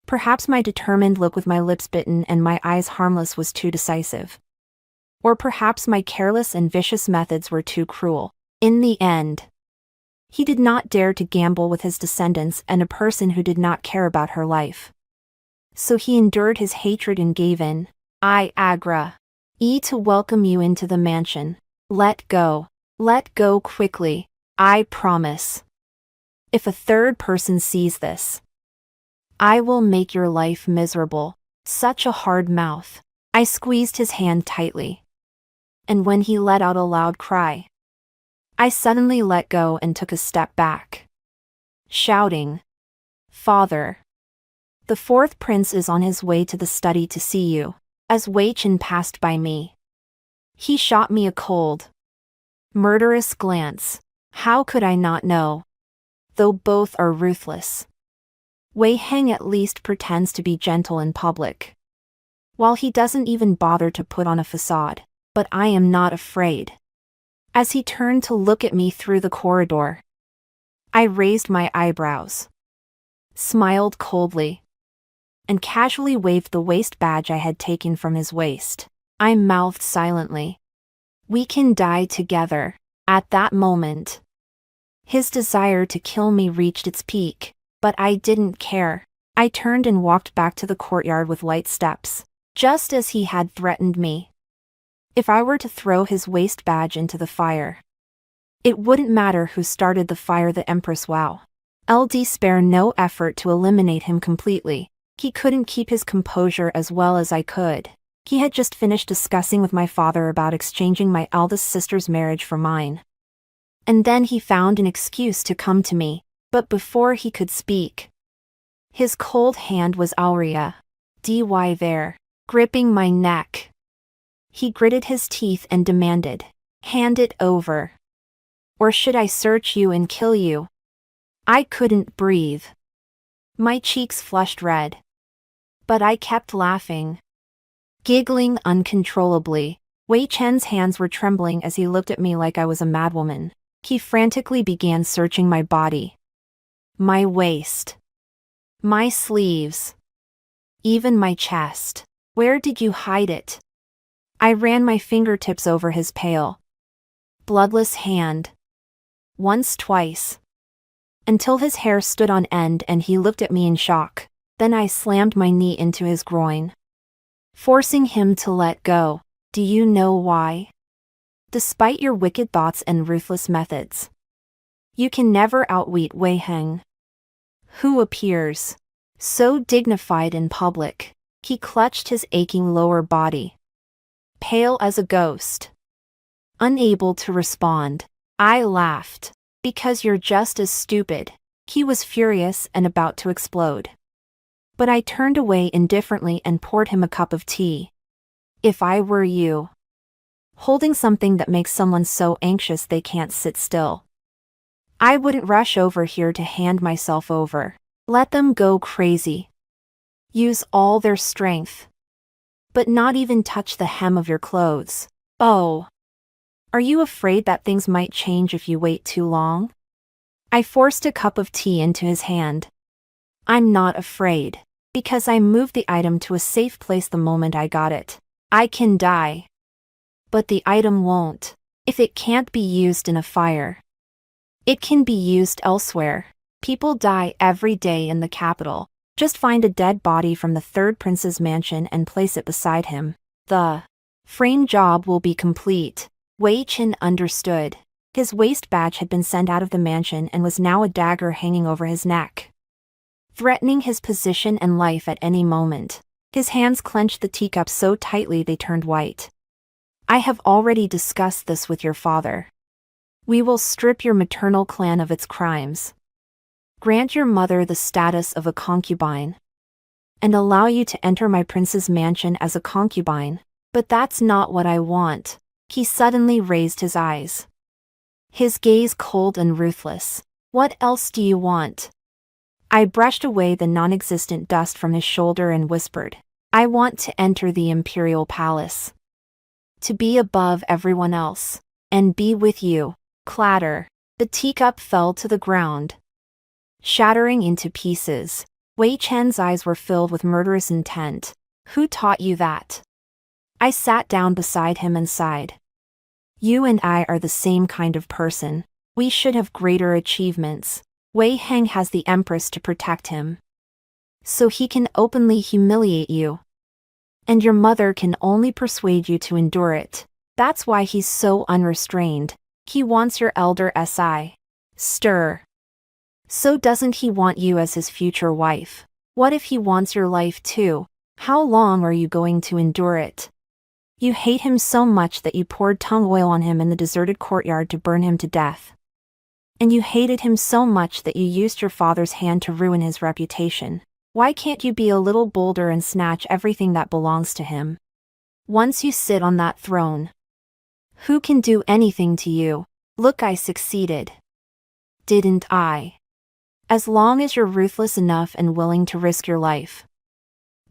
Perhaps my determined look with my lips bitten and my eyes harmless was too decisive. Or perhaps my careless and vicious methods were too cruel. In the end, he did not dare to gamble with his descendants and a person who did not care about her life. So he endured his hatred and gave in. I agree to welcome you into the mansion. Let go. Let go quickly. I promise. If a third person sees this, I will make your life miserable. Such a hard mouth. I squeezed his hand tightly, and when he let out a loud cry, I suddenly let go and took a step back, shouting, "Father! The fourth prince is on his way to the study to see you." As Wei Chen passed by me, he shot me a cold, murderous glance. How could I not know? Though both are ruthless, Wei Heng at least pretends to be gentle in public, while he doesn't even bother to put on a facade. But I am not afraid. As he turned to look at me through the corridor, I raised my eyebrows, smiled coldly, and casually waved the waist badge I had taken from his waist. I mouthed silently, "We can die together." At that moment, his desire to kill me reached its peak, but I didn't care. I turned and walked back to the courtyard with light steps, just as he had threatened me. If I were to throw his waist badge into the fire, it wouldn't matter who started the fire. The Empress LD spare no effort to eliminate him completely. He couldn't keep his composure as well as I could. He had just finished discussing with my father about exchanging my eldest sister's marriage for mine. And then he found an excuse to come to me, but before he could speak, his cold hand was Aurea there, gripping my neck. He gritted his teeth and demanded, "Hand it over. Or should I search you and kill you?" I couldn't breathe. My cheeks flushed red. But I kept laughing, giggling uncontrollably. Wei Chen's hands were trembling as he looked at me like I was a madwoman. He frantically began searching my body, my waist, my sleeves, even my chest. "Where did you hide it?" I ran my fingertips over his pale, bloodless hand. Once, twice, until his hair stood on end and he looked at me in shock. Then I slammed my knee into his groin, forcing him to let go. Do you know why? Despite your wicked thoughts and ruthless methods, you can never outwit Wei Heng, who appears so dignified in public. He clutched his aching lower body, pale as a ghost, unable to respond. I laughed. "Because you're just as stupid." He was furious and about to explode, but I turned away indifferently and poured him a cup of tea. If I were you, holding something that makes someone so anxious they can't sit still, I wouldn't rush over here to hand myself over. Let them go crazy. Use all their strength, but not even touch the hem of your clothes. Oh, are you afraid that things might change if you wait too long? I forced a cup of tea into his hand. I'm not afraid, because I moved the item to a safe place the moment I got it. I can die, but the item won't. If it can't be used in a fire, it can be used elsewhere. People die every day in the capital. Just find a dead body from the third prince's mansion and place it beside him. The frame job will be complete. Wei Chen understood. His waist badge had been sent out of the mansion and was now a dagger hanging over his neck, threatening his position and life at any moment. His hands clenched the teacup so tightly they turned white. "I have already discussed this with your father. We will strip your maternal clan of its crimes, grant your mother the status of a concubine, and allow you to enter my prince's mansion as a concubine. But that's not what I want. He suddenly raised his eyes, his gaze cold and ruthless. What else do you want? I brushed away the non-existent dust from his shoulder and whispered, I want to enter the imperial palace, to be above everyone else, and be with you. Clatter. The teacup fell to the ground, shattering into pieces. Wei Chen's eyes were filled with murderous intent. Who taught you that? I sat down beside him and sighed. You and I are the same kind of person. We should have greater achievements. Wei Heng has the Empress to protect him, so he can openly humiliate you. And your mother can only persuade you to endure it. That's why he's so unrestrained. He wants your elder si. Stir. So doesn't he want you as his future wife? What if he wants your life too? How long are you going to endure it? You hate him so much that you poured tung oil on him in the deserted courtyard to burn him to death. And you hated him so much that you used your father's hand to ruin his reputation. Why can't you be a little bolder and snatch everything that belongs to him? Once you sit on that throne, who can do anything to you? Look, I succeeded. Didn't I? As long as you're ruthless enough and willing to risk your life.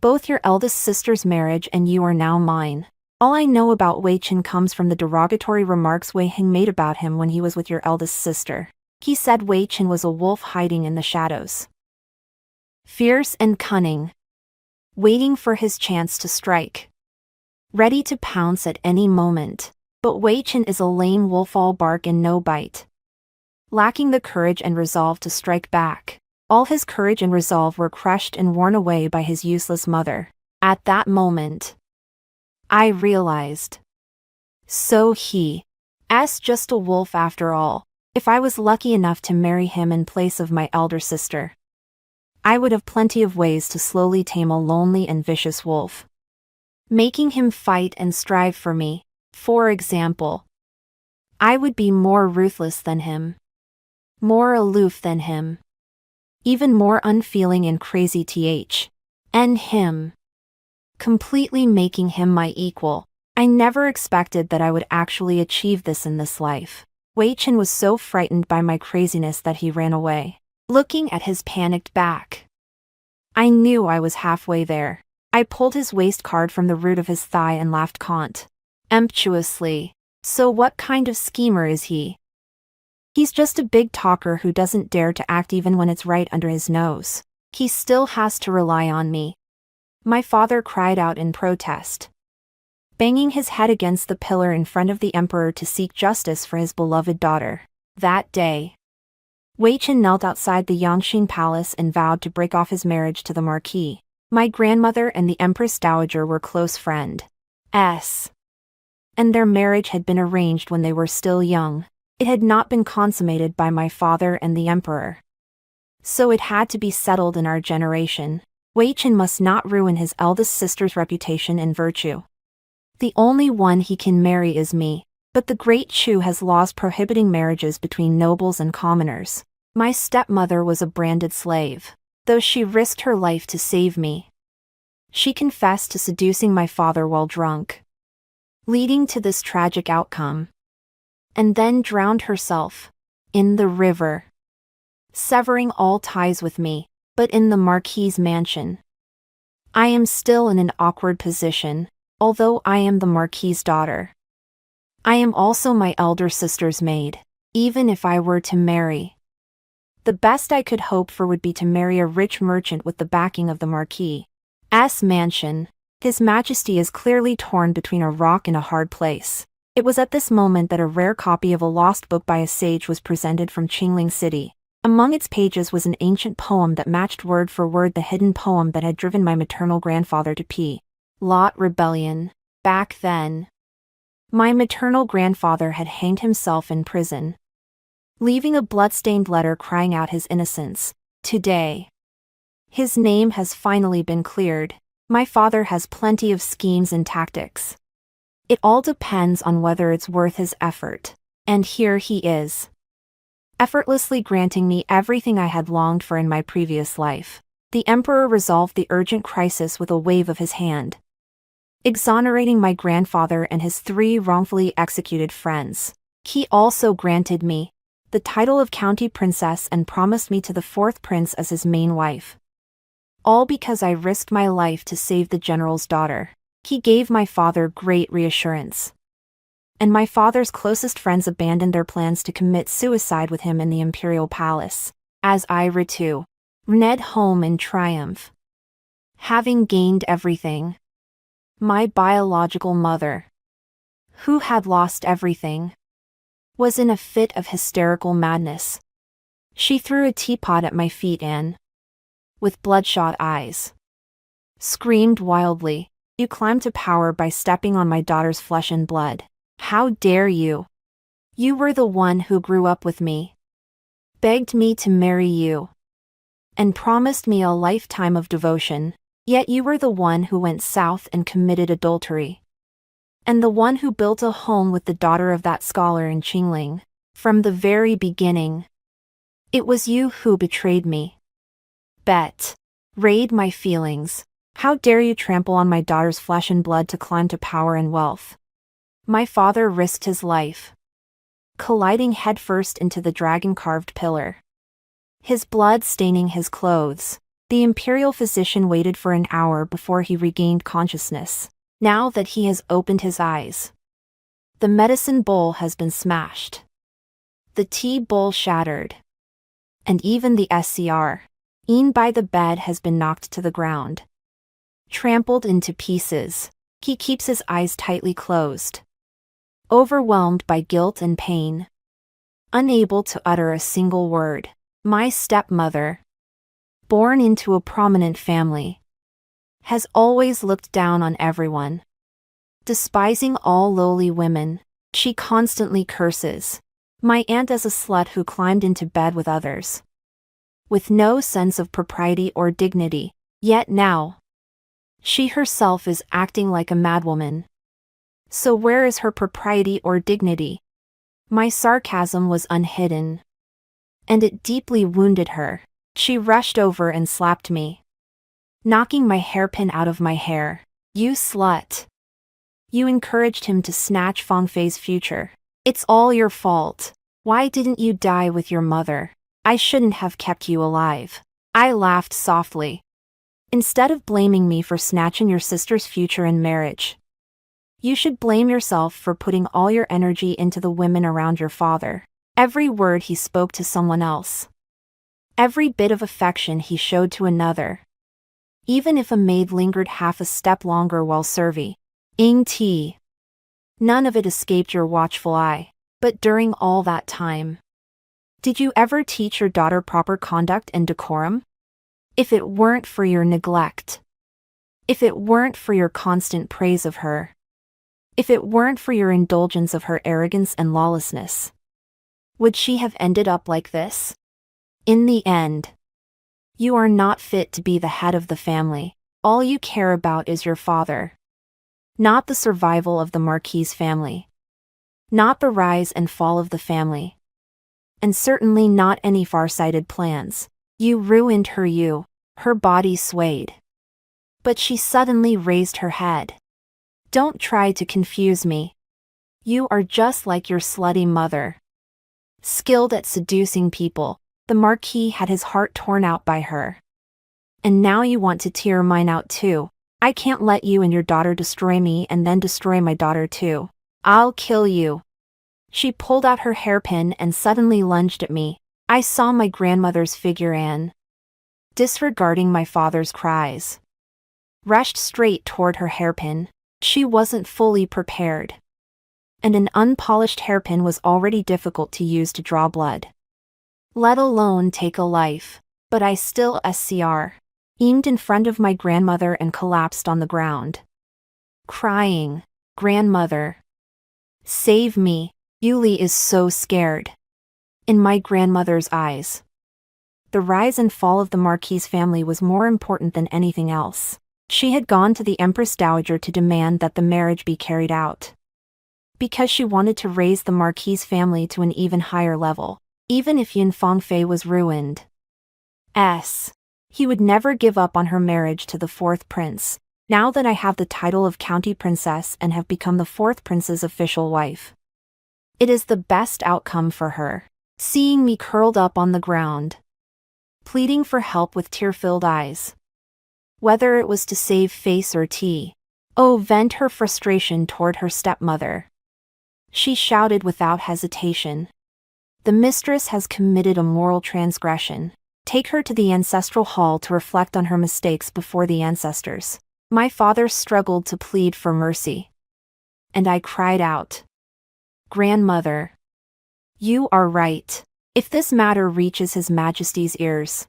Both your eldest sister's marriage and you are now mine. All I know about Wei Chen comes from the derogatory remarks Wei Heng made about him when he was with your eldest sister. He said Wei Chen was a wolf hiding in the shadows, fierce and cunning, waiting for his chance to strike, ready to pounce at any moment. But Wei Chen is a lame wolf, all bark and no bite, lacking the courage and resolve to strike back. All his courage and resolve were crushed and worn away by his useless mother. At that moment, I realized. So he's just a wolf after all. If I was lucky enough to marry him in place of my elder sister, I would have plenty of ways to slowly tame a lonely and vicious wolf, making him fight and strive for me. For example, I would be more ruthless than him, more aloof than him, even more unfeeling and crazy than him, completely making him my equal. I never expected that I would actually achieve this in this life. Wei Chen was so frightened by my craziness that he ran away, looking at his panicked back. I knew I was halfway there. I pulled his waist card from the root of his thigh and laughed contemptuously. So what kind of schemer is he? He's just a big talker who doesn't dare to act even when it's right under his nose. He still has to rely on me. My father cried out in protest, banging his head against the pillar in front of the emperor to seek justice for his beloved daughter. That day, Wei Chen knelt outside the Yangxin palace and vowed to break off his marriage to the marquis. My grandmother and the Empress Dowager were close friends, and their marriage had been arranged when they were still young. It had not been consummated by my father and the emperor, so it had to be settled in our generation. Wei Chen must not ruin his eldest sister's reputation and virtue. The only one he can marry is me. But the Great Chu has laws prohibiting marriages between nobles and commoners. My stepmother was a branded slave, though she risked her life to save me. She confessed to seducing my father while drunk, leading to this tragic outcome, and then drowned herself in the river, severing all ties with me. But in the Marquis's mansion, I am still in an awkward position. Although I am the Marquis's daughter, I am also my elder sister's maid. Even if I were to marry, the best I could hope for would be to marry a rich merchant with the backing of the Marquis's mansion. His Majesty is clearly torn between a rock and a hard place. It was at this moment that a rare copy of a lost book by a sage was presented from Qingling City. Among its pages was an ancient poem that matched word for word the hidden poem that had driven my maternal grandfather to Lot rebellion. Back then, my maternal grandfather had hanged himself in prison, leaving a blood-stained letter crying out his innocence. Today, his name has finally been cleared. My father has plenty of schemes and tactics. It all depends on whether it's worth his effort. And here he is, effortlessly granting me everything I had longed for in my previous life. The emperor resolved the urgent crisis with a wave of his hand, exonerating my grandfather and his 3 wrongfully executed friends. He also granted me the title of county princess and promised me to the 4th prince as his main wife. All because I risked my life to save the general's daughter. He gave my father great reassurance. And my father's closest friends abandoned their plans to commit suicide with him in the imperial palace, as I returned home in triumph, having gained everything. My biological mother, who had lost everything, was in a fit of hysterical madness. She threw a teapot at my feet and, with bloodshot eyes, screamed wildly, "You climbed to power by stepping on my daughter's flesh and blood. How dare you? You were the one who grew up with me, begged me to marry you, and promised me a lifetime of devotion, yet you were the one who went south and committed adultery. And the one who built a home with the daughter of that scholar in Qingling. From the very beginning, it was you who betrayed me. Betrayed my feelings. How dare you trample on my daughter's flesh and blood to climb to power and wealth?" My father risked his life, colliding headfirst into the dragon-carved pillar, his blood staining his clothes. The imperial physician waited for an hour before he regained consciousness. Now that he has opened his eyes, the medicine bowl has been smashed, the tea bowl shattered, and even the SCR by the bed has been knocked to the ground, trampled into pieces. He keeps his eyes tightly closed, overwhelmed by guilt and pain, unable to utter a single word. My stepmother, born into a prominent family, has always looked down on everyone, despising all lowly women. She constantly curses my aunt as a slut who climbed into bed with others, with no sense of propriety or dignity. Yet now, she herself is acting like a madwoman. So where is her propriety or dignity? My sarcasm was unhidden, and it deeply wounded her. She rushed over and slapped me, knocking my hairpin out of my hair. "You slut. You encouraged him to snatch Feng Fei's future. It's all your fault. Why didn't you die with your mother? I shouldn't have kept you alive." I laughed softly. "Instead of blaming me for snatching your sister's future in marriage, you should blame yourself for putting all your energy into the women around your father." Every word he spoke to someone else, every bit of affection he showed to another, even if a maid lingered half a step longer while serving tea, none of it escaped your watchful eye. But during all that time, did you ever teach your daughter proper conduct and decorum? If it weren't for your neglect, if it weren't for your constant praise of her, if it weren't for your indulgence of her arrogance and lawlessness, would she have ended up like this? In the end, you are not fit to be the head of the family. All you care about is your father, not the survival of the Marquis family, not the rise and fall of the family, and certainly not any far-sighted plans. You ruined her. Her body swayed, but she suddenly raised her head. "Don't try to confuse me. You are just like your slutty mother, skilled at seducing people." The Marquis had his heart torn out by her. "And now you want to tear mine out too. I can't let you and your daughter destroy me and then destroy my daughter too. I'll kill you." She pulled out her hairpin and suddenly lunged at me. I saw my grandmother's figure and, disregarding my father's cries, rushed straight toward her hairpin. She wasn't fully prepared, and an unpolished hairpin was already difficult to use to draw blood, let alone take a life. But I still aimed in front of my grandmother and collapsed on the ground, crying, "Grandmother, save me." Yuli is so scared. In my grandmother's eyes, the rise and fall of the Marquis family was more important than anything else. She had gone to the Empress Dowager to demand that the marriage be carried out, because she wanted to raise the Marquis family to an even higher level, even if Yin Fangfei was ruined. He would never give up on her marriage to the fourth prince, now that I have the title of county princess and have become the fourth prince's official wife. It is the best outcome for her. Seeing me curled up on the ground, pleading for help with tear-filled eyes. Whether it was to save face or tea, vent her frustration toward her stepmother. She shouted without hesitation. The mistress has committed a moral transgression. Take her to the ancestral hall to reflect on her mistakes before the ancestors. My father struggled to plead for mercy. And I cried out, "Grandmother, you are right. If this matter reaches His Majesty's ears,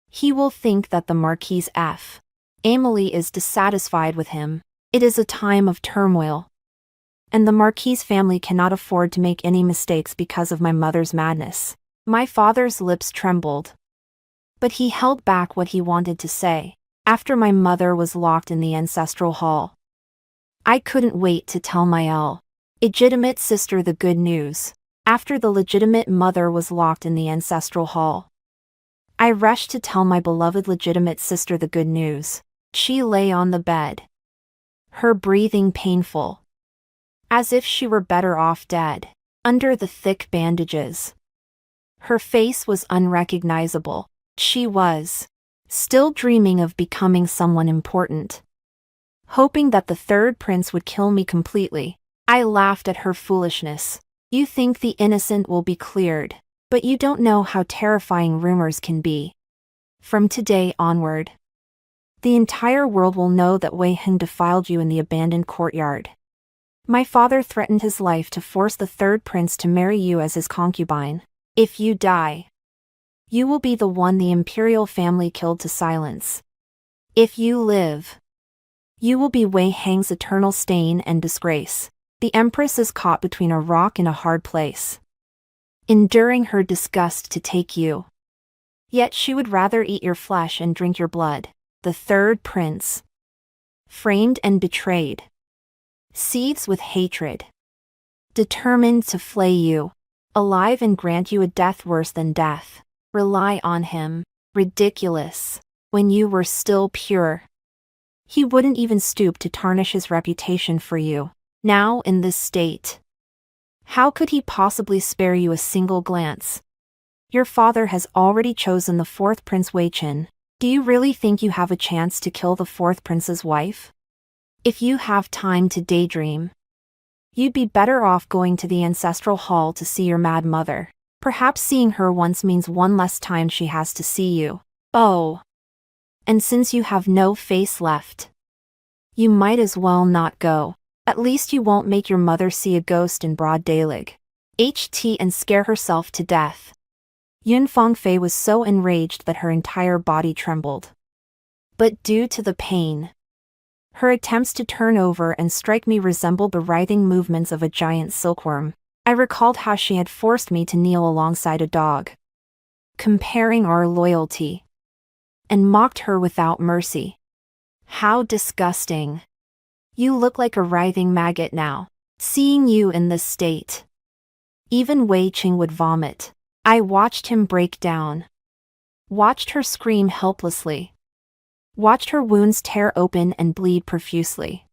he will think that the Marquis F. Amelie is dissatisfied with him. It is a time of turmoil. And the Marquis family cannot afford to make any mistakes because of my mother's madness." My father's lips trembled. But he held back what he wanted to say. After my mother was locked in the ancestral hall, I couldn't wait to tell my illegitimate sister the good news. After the legitimate mother was locked in the ancestral hall, I rushed to tell my beloved legitimate sister the good news. She lay on the bed, her breathing painful, as if she were better off dead, under the thick bandages. Her face was unrecognizable. She was still dreaming of becoming someone important, hoping that the third prince would kill me completely. I laughed at her foolishness. You think the innocent will be cleared, but you don't know how terrifying rumors can be. From today onward, the entire world will know that Wei Heng defiled you in the abandoned courtyard. My father threatened his life to force the third prince to marry you as his concubine. If you die, you will be the one the imperial family killed to silence. If you live, you will be Wei Heng's eternal stain and disgrace. The empress is caught between a rock and a hard place, enduring her disgust to take you. Yet she would rather eat your flesh and drink your blood. The third prince, framed and betrayed, seethes with hatred, determined to flay you alive and grant you a death worse than death. Rely on him. Ridiculous. When you were still pure, he wouldn't even stoop to tarnish his reputation for you. Now in this state, how could he possibly spare you a single glance? Your father has already chosen the fourth prince Wei Qin. Do you really think you have a chance to kill the fourth prince's wife? If you have time to daydream, you'd be better off going to the ancestral hall to see your mad mother. Perhaps seeing her once means one less time she has to see you. Oh. And since you have no face left, you might as well not go. At least you won't make your mother see a ghost in broad daylight. And scare herself to death. Yun Fangfei was so enraged that her entire body trembled. But due to the pain, her attempts to turn over and strike me resembled the writhing movements of a giant silkworm. I recalled how she had forced me to kneel alongside a dog, comparing our loyalty, and mocked her without mercy. How disgusting. You look like a writhing maggot now. Seeing you in this state, even Wei Qing would vomit. I watched him break down, watched her scream helplessly, watched her wounds tear open and bleed profusely,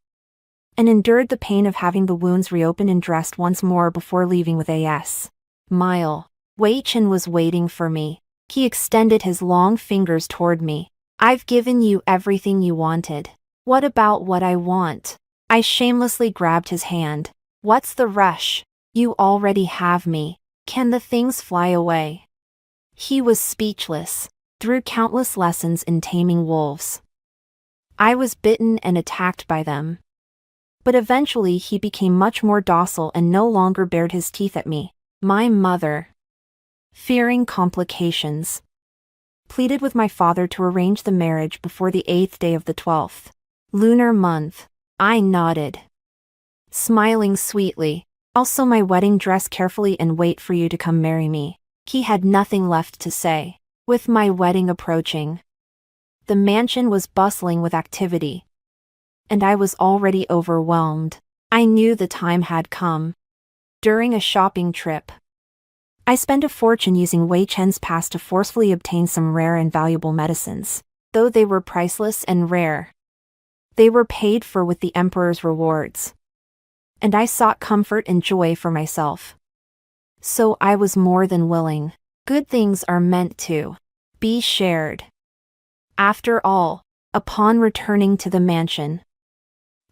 and endured the pain of having the wounds reopened and dressed once more before leaving with a smile. Wei Qin was waiting for me. He extended his long fingers toward me. I've given you everything you wanted. What about what I want? I shamelessly grabbed his hand. What's the rush? You already have me. Can the things fly away? He was speechless. Through countless lessons in taming wolves, I was bitten and attacked by them. But eventually he became much more docile and no longer bared his teeth at me. My mother, fearing complications, pleaded with my father to arrange the marriage before the 8th day of the 12th lunar month. I nodded, smiling sweetly. Also my wedding dress carefully and wait for you to come marry me. He had nothing left to say. With my wedding approaching, the mansion was bustling with activity, and I was already overwhelmed. I knew the time had come. During a shopping trip, I spent a fortune using Wei Chen's pass to forcefully obtain some rare and valuable medicines. Though they were priceless and rare, they were paid for with the emperor's rewards. And I sought comfort and joy for myself. So I was more than willing. Good things are meant to be shared. After all, upon returning to the mansion,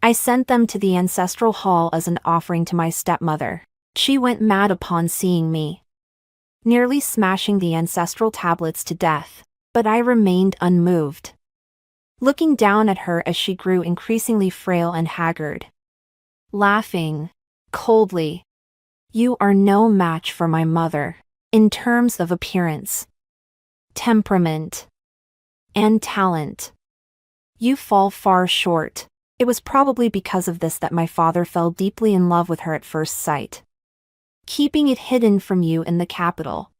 I sent them to the ancestral hall as an offering to my stepmother. She went mad upon seeing me, nearly smashing the ancestral tablets to death, but I remained unmoved, looking down at her as she grew increasingly frail and haggard, laughing coldly. You are no match for my mother, in terms of appearance, temperament, and talent. You fall far short. It was probably because of this that my father fell deeply in love with her at first sight, keeping it hidden from you in the capital,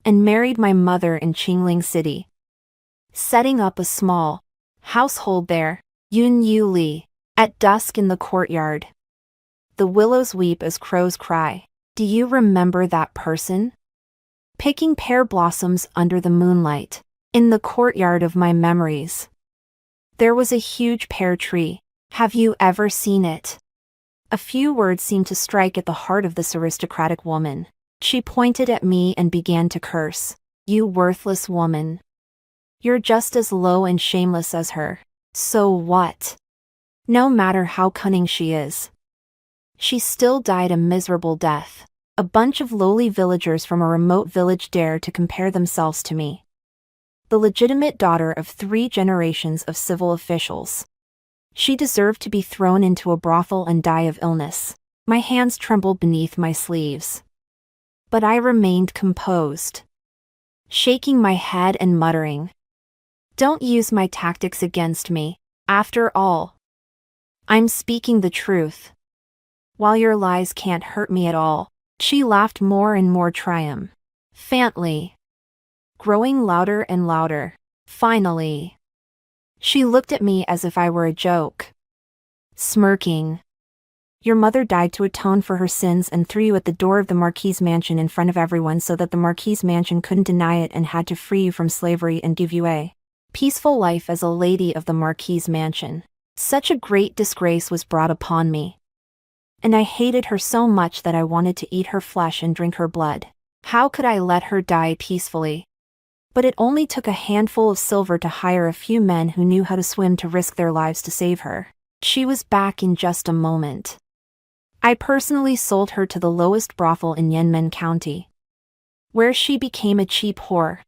and married my mother in Qingling City, setting up a small household there. Yun Yu Li. At dusk in the courtyard, the willows weep as crows cry. Do you remember that person? Picking pear blossoms under the moonlight, in the courtyard of my memories. There was a huge pear tree. Have you ever seen it? A few words seemed to strike at the heart of this aristocratic woman. She pointed at me and began to curse. You worthless woman. You're just as low and shameless as her. So what? No matter how cunning she is, she still died a miserable death. A bunch of lowly villagers from a remote village dare to compare themselves to me, the legitimate daughter of 3 generations of civil officials. She deserved to be thrown into a brothel and die of illness. My hands trembled beneath my sleeves, but I remained composed, shaking my head and muttering, don't use my tactics against me. After all, I'm speaking the truth. While your lies can't hurt me at all. She laughed more and more triumphantly, growing louder and louder. Finally, she looked at me as if I were a joke, smirking. Your mother died to atone for her sins and threw you at the door of the Marquis' mansion in front of everyone so that the Marquis' mansion couldn't deny it and had to free you from slavery and give you a peaceful life as a lady of the Marquis' mansion. Such a great disgrace was brought upon me, and I hated her so much that I wanted to eat her flesh and drink her blood. How could I let her die peacefully? But it only took a handful of silver to hire a few men who knew how to swim to risk their lives to save her. She was back in just a moment. I personally sold her to the lowest brothel in Yanmen County, where she became a cheap whore,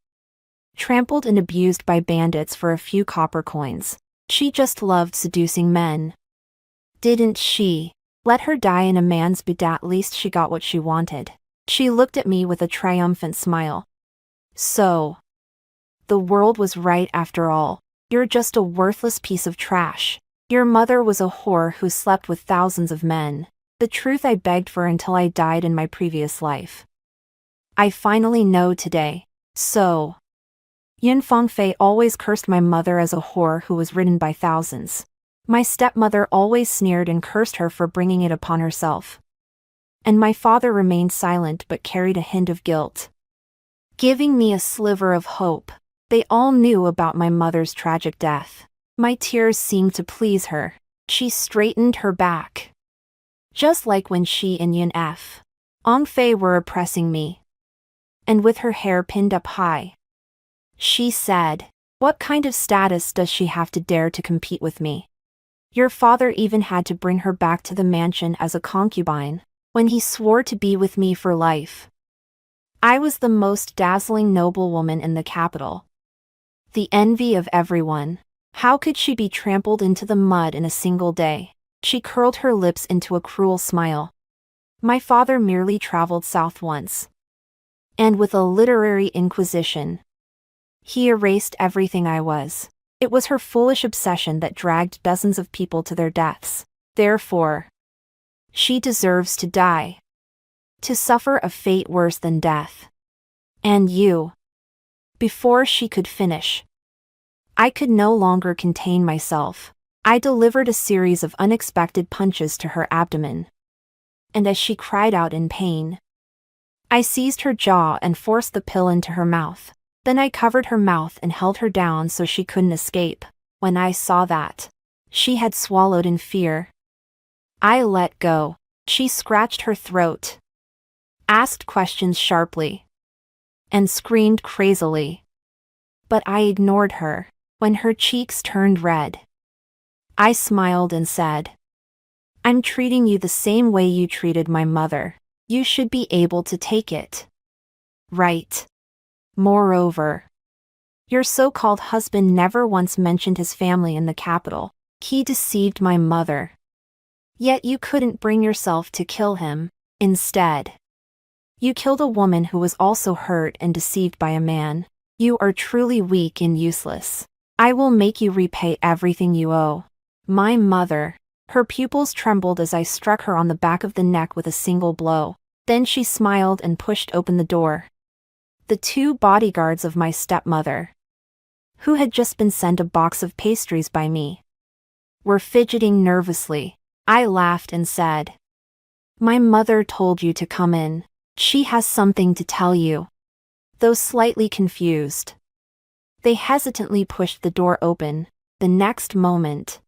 trampled and abused by bandits for a few copper coins. She just loved seducing men, didn't she? Let her die in a man's bed, at least she got what she wanted. She looked at me with a triumphant smile. So, the world was right after all. You're just a worthless piece of trash. Your mother was a whore who slept with thousands of men. The truth I begged for until I died in my previous life. I finally know today. So, Yin Fengfei always cursed my mother as a whore who was ridden by thousands. My stepmother always sneered and cursed her for bringing it upon herself. And my father remained silent but carried a hint of guilt, giving me a sliver of hope. They all knew about my mother's tragic death. My tears seemed to please her. She straightened her back, just like when she and Yin Fengfei were oppressing me. And with her hair pinned up high, she said, what kind of status does she have to dare to compete with me? Your father even had to bring her back to the mansion as a concubine, when he swore to be with me for life. I was the most dazzling noblewoman in the capital, the envy of everyone. How could she be trampled into the mud in a single day? She curled her lips into a cruel smile. My father merely traveled south once, and with a literary inquisition, he erased everything I was. It was her foolish obsession that dragged dozens of people to their deaths. Therefore, she deserves to die, to suffer a fate worse than death. And you. Before she could finish, I could no longer contain myself. I delivered a series of unexpected punches to her abdomen. And as she cried out in pain, I seized her jaw and forced the pill into her mouth. Then I covered her mouth and held her down so she couldn't escape. When I saw that she had swallowed in fear, I let go. She scratched her throat, asked questions sharply, and screamed crazily. But I ignored her. When her cheeks turned red, I smiled and said, "I'm treating you the same way you treated my mother. You should be able to take it, right? Moreover, your so-called husband never once mentioned his family in the capital. He deceived my mother. Yet you couldn't bring yourself to kill him. Instead, you killed a woman who was also hurt and deceived by a man. You are truly weak and useless. I will make you repay everything you owe." My mother. Her pupils trembled as I struck her on the back of the neck with a single blow. Then she smiled and pushed open the door. The two bodyguards of my stepmother, who had just been sent a box of pastries by me, were fidgeting nervously. I laughed and said, "My mother told you to come in. She has something to tell you." Though slightly confused, they hesitantly pushed the door open. The next moment,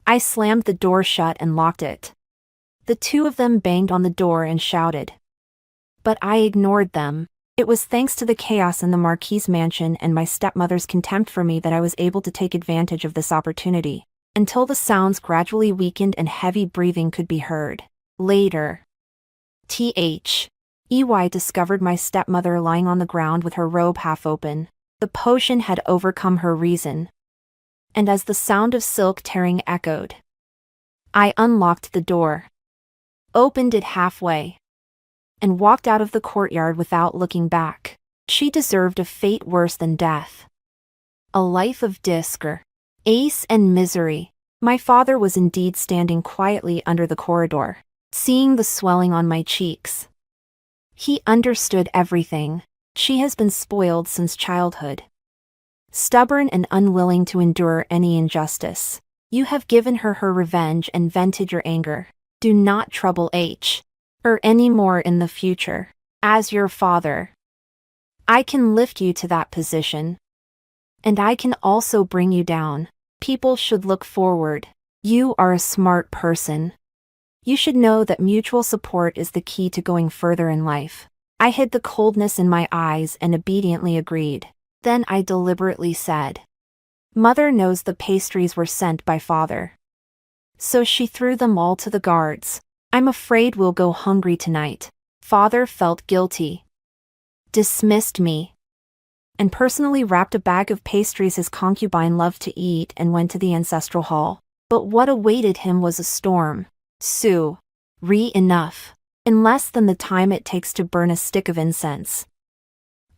I slammed the door shut and locked it. The two of them banged on the door and shouted, but I ignored them. It was thanks to the chaos in the Marquis' mansion and my stepmother's contempt for me that I was able to take advantage of this opportunity, until the sounds gradually weakened and heavy breathing could be heard. Later, EY discovered my stepmother lying on the ground with her robe half open. The potion had overcome her reason. And as the sound of silk tearing echoed, I unlocked the door, opened it halfway, and walked out of the courtyard without looking back. She deserved a fate worse than death. A life of disgrace, and misery. My father was indeed standing quietly under the corridor, seeing the swelling on my cheeks. He understood everything. She has been spoiled since childhood, stubborn and unwilling to endure any injustice. You have given her her revenge and vented your anger. Do not trouble her any more in the future. As your father, I can lift you to that position. And I can also bring you down. People should look forward. You are a smart person. You should know that mutual support is the key to going further in life." I hid the coldness in my eyes and obediently agreed. Then I deliberately said, "Mother knows the pastries were sent by father, so she threw them all to the guards. I'm afraid we'll go hungry tonight." Father felt guilty, dismissed me, and personally wrapped a bag of pastries his concubine loved to eat and went to the ancestral hall. But what awaited him was a storm. Enough. In less than the time it takes to burn a stick of incense,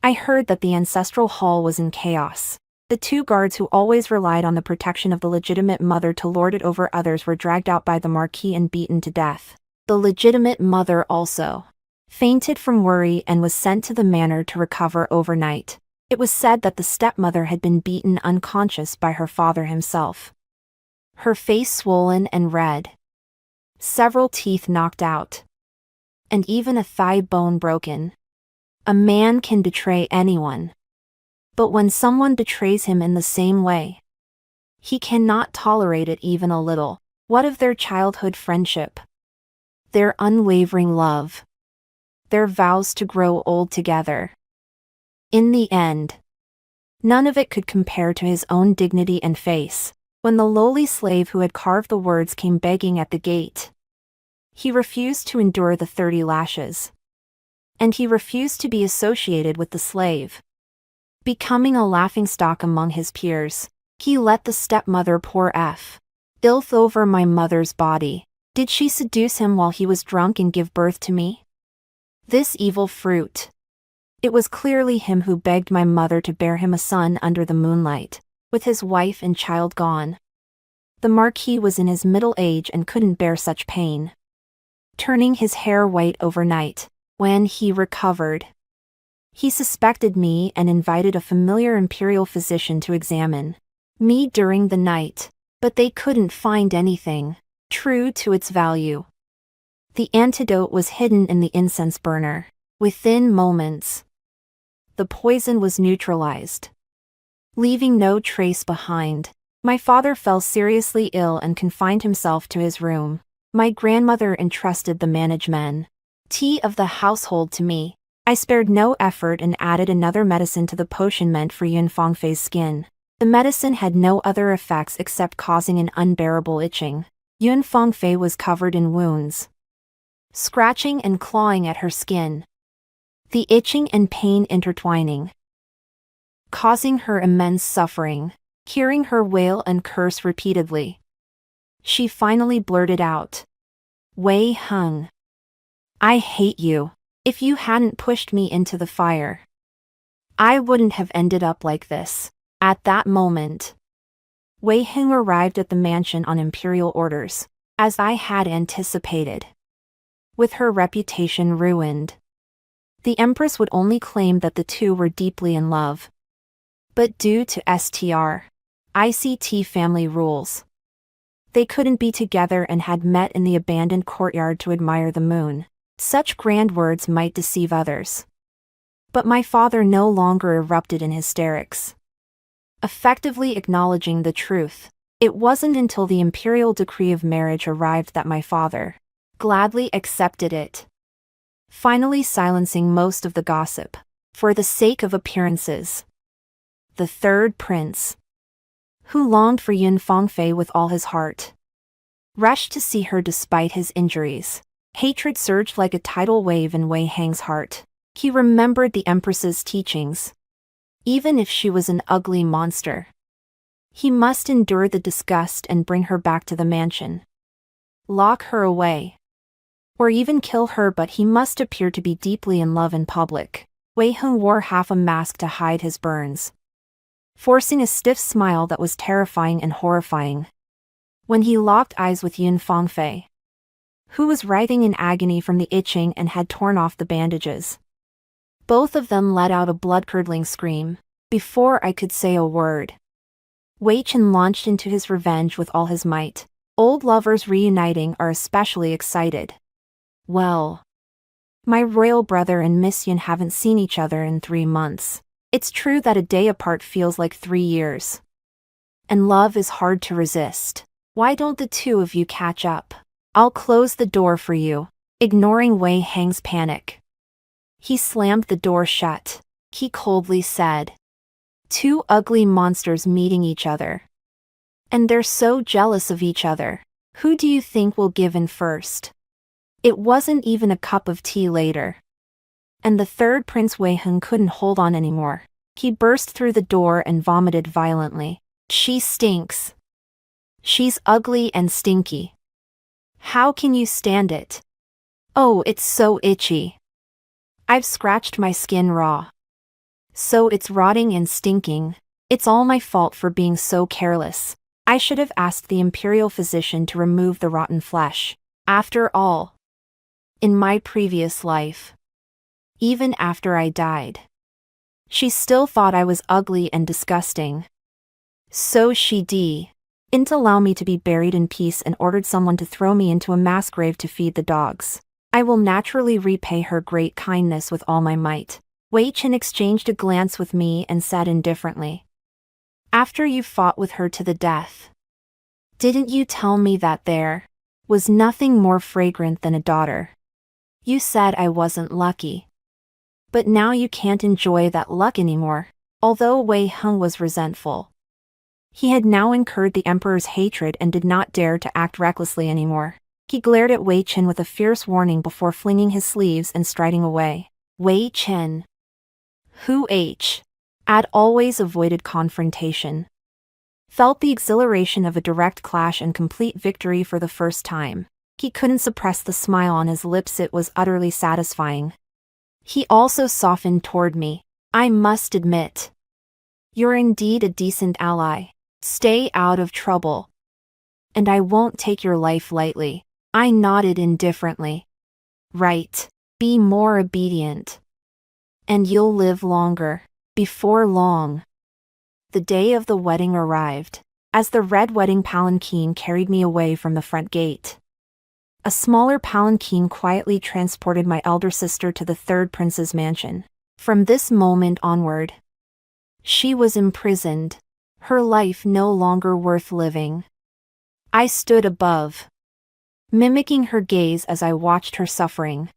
I heard that the ancestral hall was in chaos. The two guards who always relied on the protection of the legitimate mother to lord it over others were dragged out by the Marquis and beaten to death. The legitimate mother also fainted from worry and was sent to the manor to recover overnight. It was said that the stepmother had been beaten unconscious by her father himself, her face swollen and red, several teeth knocked out, and even a thigh bone broken. A man can betray anyone, but when someone betrays him in the same way, he cannot tolerate it even a little. What of their childhood friendship, their unwavering love, their vows to grow old together? In the end, none of it could compare to his own dignity and face. When the lowly slave who had carved the words came begging at the gate, he refused to endure the 30 lashes. And he refused to be associated with the slave. Becoming a laughingstock among his peers, he let the stepmother pour filth over my mother's body. Did she seduce him while he was drunk and give birth to me? This evil fruit. It was clearly him who begged my mother to bear him a son under the moonlight, with his wife and child gone. The Marquis was in his middle age and couldn't bear such pain, turning his hair white overnight. When he recovered, he suspected me and invited a familiar imperial physician to examine me during the night. But they couldn't find anything true to its value. The antidote was hidden in the incense burner. Within moments, the poison was neutralized, leaving no trace behind. My father fell seriously ill and confined himself to his room. My grandmother entrusted the management of the household to me. I spared no effort and added another medicine to the potion meant for Yun Fangfei's skin. The medicine had no other effects except causing an unbearable itching. Yun Fangfei was covered in wounds, scratching and clawing at her skin, the itching and pain intertwining, causing her immense suffering. Hearing her wail and curse repeatedly, she finally blurted out, "Wei Heng, I hate you. If you hadn't pushed me into the fire, I wouldn't have ended up like this." At that moment, Wei Heng arrived at the mansion on imperial orders, as I had anticipated. With her reputation ruined, the Empress would only claim that the two were deeply in love. But due to ICT family rules, they couldn't be together and had met in the abandoned courtyard to admire the moon. Such grand words might deceive others. But my father no longer erupted in hysterics, effectively acknowledging the truth. It wasn't until the imperial decree of marriage arrived that my father gladly accepted it, finally silencing most of the gossip. For the sake of appearances, the third prince, who longed for Yun Fangfei with all his heart, rushed to see her despite his injuries. Hatred surged like a tidal wave in Wei Heng's heart. He remembered the Empress's teachings. Even if she was an ugly monster, he must endure the disgust and bring her back to the mansion. Lock her away, or even kill her, but he must appear to be deeply in love in public. Wei Heng wore half a mask to hide his burns, forcing a stiff smile that was terrifying and horrifying. When he locked eyes with Yun Fangfei, who was writhing in agony from the itching and had torn off the bandages, both of them let out a blood-curdling scream. Before I could say a word, Wei Chen launched into his revenge with all his might. Old lovers reuniting are especially excited. Well, my royal brother and Miss Yun haven't seen each other in 3 months. It's true that a day apart feels like 3 years. And love is hard to resist. Why don't the two of you catch up? I'll close the door for you. Ignoring Wei Heng's panic, he slammed the door shut. He coldly said, "Two ugly monsters meeting each other. And they're so jealous of each other. Who do you think will give in first?" It wasn't even a cup of tea later, and the third Prince Wei Heng couldn't hold on anymore. He burst through the door and vomited violently. "She stinks. She's ugly and stinky. How can you stand it? Oh, it's so itchy. I've scratched my skin raw. So it's rotting and stinking. It's all my fault for being so careless. I should have asked the imperial physician to remove the rotten flesh. After all, in my previous life, even after I died, she still thought I was ugly and disgusting. So she didn't allow me to be buried in peace and ordered someone to throw me into a mass grave to feed the dogs. I will naturally repay her great kindness with all my might." Wei Chen exchanged a glance with me and said indifferently, "After you fought with her to the death, didn't you tell me that there was nothing more fragrant than a daughter? You said I wasn't lucky. But now you can't enjoy that luck anymore." Although Wei Heng was resentful, he had now incurred the emperor's hatred and did not dare to act recklessly anymore. He glared at Wei Chen with a fierce warning before flinging his sleeves and striding away. Wei Chen, who had always avoided confrontation, felt the exhilaration of a direct clash and complete victory for the first time. He couldn't suppress the smile on his lips. It was utterly satisfying. He also softened toward me. "I must admit, you're indeed a decent ally. Stay out of trouble, and I won't take your life lightly." I nodded indifferently. "Right. Be more obedient, and you'll live longer." Before long, the day of the wedding arrived. as the red wedding palanquin carried me away from the front gate. A smaller palanquin quietly transported my elder sister to the third prince's mansion. From this moment onward, she was imprisoned, her life no longer worth living. I stood above, mimicking her gaze as I watched her suffering.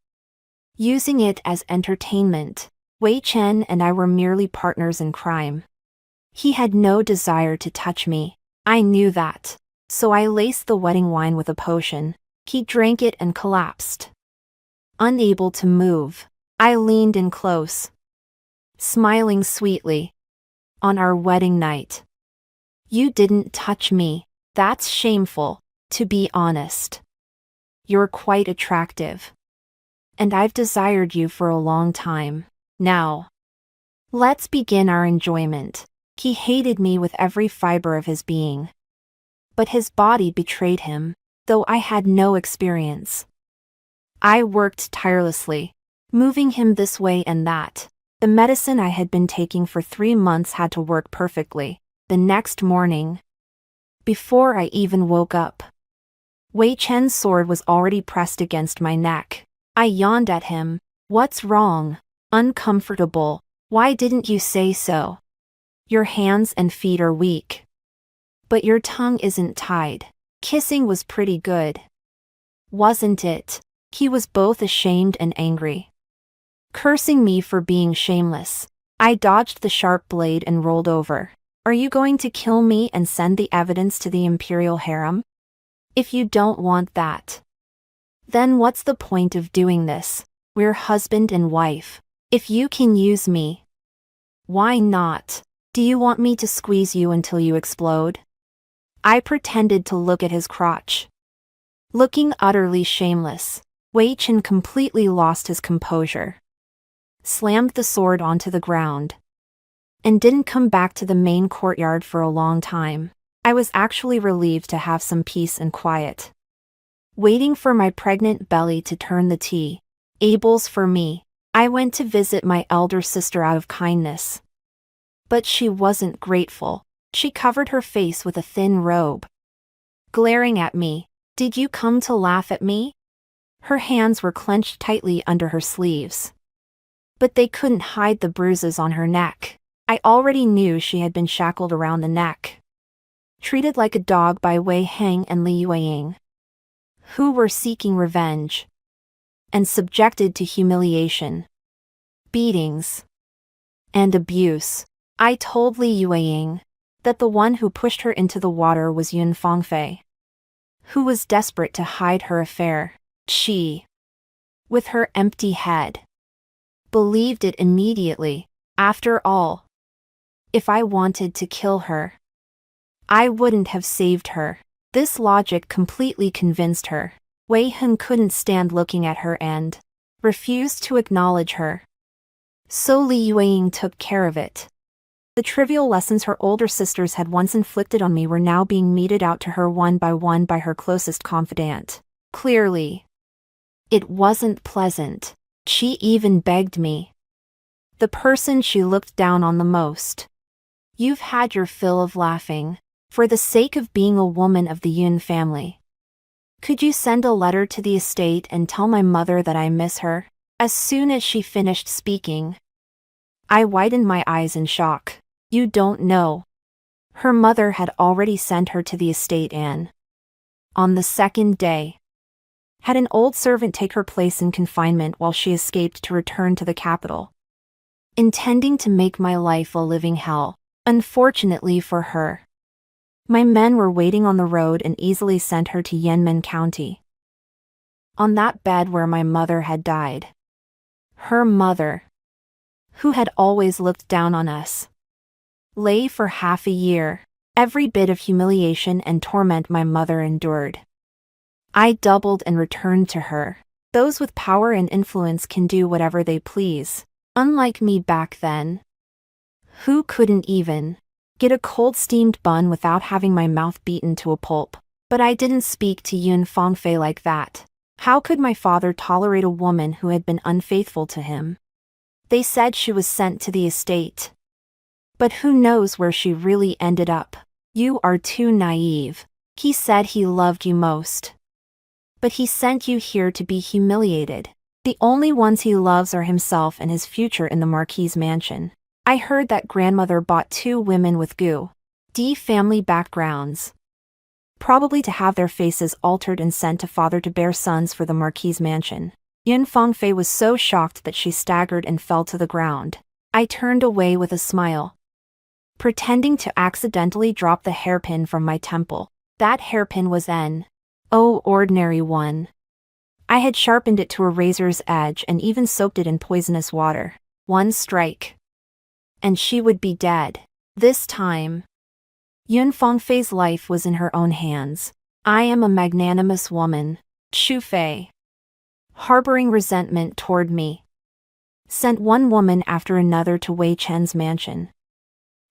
Using it as entertainment, Wei Chen and I were merely partners in crime. He had no desire to touch me. I knew that, so I laced the wedding wine with a potion. He drank it and collapsed. Unable to move, I leaned in close, smiling sweetly. On our wedding night. You didn't touch me. That's shameful, to be honest. You're quite attractive. And I've desired you for a long time. Now, let's begin our enjoyment. He hated me with every fiber of his being. But his body betrayed him, though I had no experience. I worked tirelessly, moving him this way and that. The medicine I had been taking for 3 months had to work perfectly. The next morning, before I even woke up, Wei Chen's sword was already pressed against my neck. I yawned at him. What's wrong? Uncomfortable. Why didn't you say so? Your hands and feet are weak. But your tongue isn't tied. Kissing was pretty good. Wasn't it? He was both ashamed and angry, cursing me for being shameless. I dodged the sharp blade and rolled over. Are you going to kill me and send the evidence to the imperial harem? If you don't want that, then what's the point of doing this? We're husband and wife. If you can use me, why not? Do you want me to squeeze you until you explode? I pretended to look at his crotch. Looking utterly shameless, Wei Chen completely lost his composure, slammed the sword onto the ground, and didn't come back to the main courtyard for a long time. I was actually relieved to have some peace and quiet. Waiting for my pregnant belly to turn the tables for me, I went to visit my elder sister out of kindness. But she wasn't grateful. She covered her face with a thin robe, glaring at me. Did you come to laugh at me? Her hands were clenched tightly under her sleeves, but they couldn't hide the bruises on her neck. I already knew she had been shackled around the neck, treated like a dog by Wei Heng and Li Yueying, who were seeking revenge, and subjected to humiliation, beatings, and abuse. I told Li Yueying that the one who pushed her into the water was Yun Fangfei, who was desperate to hide her affair. She, with her empty head, believed it immediately. After all, if I wanted to kill her, I wouldn't have saved her. This logic completely convinced her. Wei Heng couldn't stand looking at her and refused to acknowledge her. So Li Yueying took care of it. The trivial lessons her older sisters had once inflicted on me were now being meted out to her one by her closest confidant. Clearly, it wasn't pleasant. She even begged me, the person she looked down on the most. You've had your fill of laughing. For the sake of being a woman of the Yun family, could you send a letter to the estate and tell my mother that I miss her? As soon as she finished speaking, I widened my eyes in shock. You don't know. Her mother had already sent her to the estate and, on the second day, had an old servant take her place in confinement while she escaped to return to the capital, intending to make my life a living hell. Unfortunately for her, my men were waiting on the road and easily sent her to Yanmen County, on that bed where my mother had died. Her mother, who had always looked down on us, lay for half a year. Every bit of humiliation and torment my mother endured, I doubled and returned to her. Those with power and influence can do whatever they please. Unlike me back then, who couldn't even get a cold steamed bun without having my mouth beaten to a pulp. But I didn't speak to Yun Fangfei like that. How could my father tolerate a woman who had been unfaithful to him? They said she was sent to the estate, but who knows where she really ended up. You are too naive. He said he loved you most. But he sent you here to be humiliated. The only ones he loves are himself and his future in the Marquis mansion. I heard that grandmother bought 2 women with good family backgrounds. Probably to have their faces altered and sent to father to bear sons for the Marquis mansion. Yun Fengfei was so shocked that she staggered and fell to the ground. I turned away with a smile, pretending to accidentally drop the hairpin from my temple. That hairpin was an ordinary one. I had sharpened it to a razor's edge and even soaked it in poisonous water. One strike, and she would be dead. This time, Yun Fengfei's life was in her own hands. I am a magnanimous woman. Chu Fei, harboring resentment toward me, sent one woman after another to Wei Chen's mansion.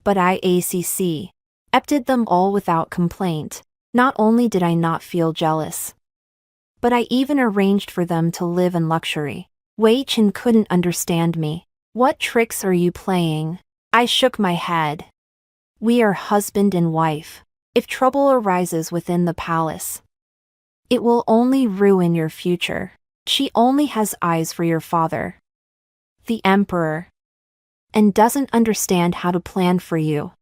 But I accepted them all without complaint. Not only did I not feel jealous, but I even arranged for them to live in luxury. Wei Chen couldn't understand me. What tricks are you playing? I shook my head. We are husband and wife. If trouble arises within the palace, it will only ruin your future. She only has eyes for your father, the emperor, and doesn't understand how to plan for you.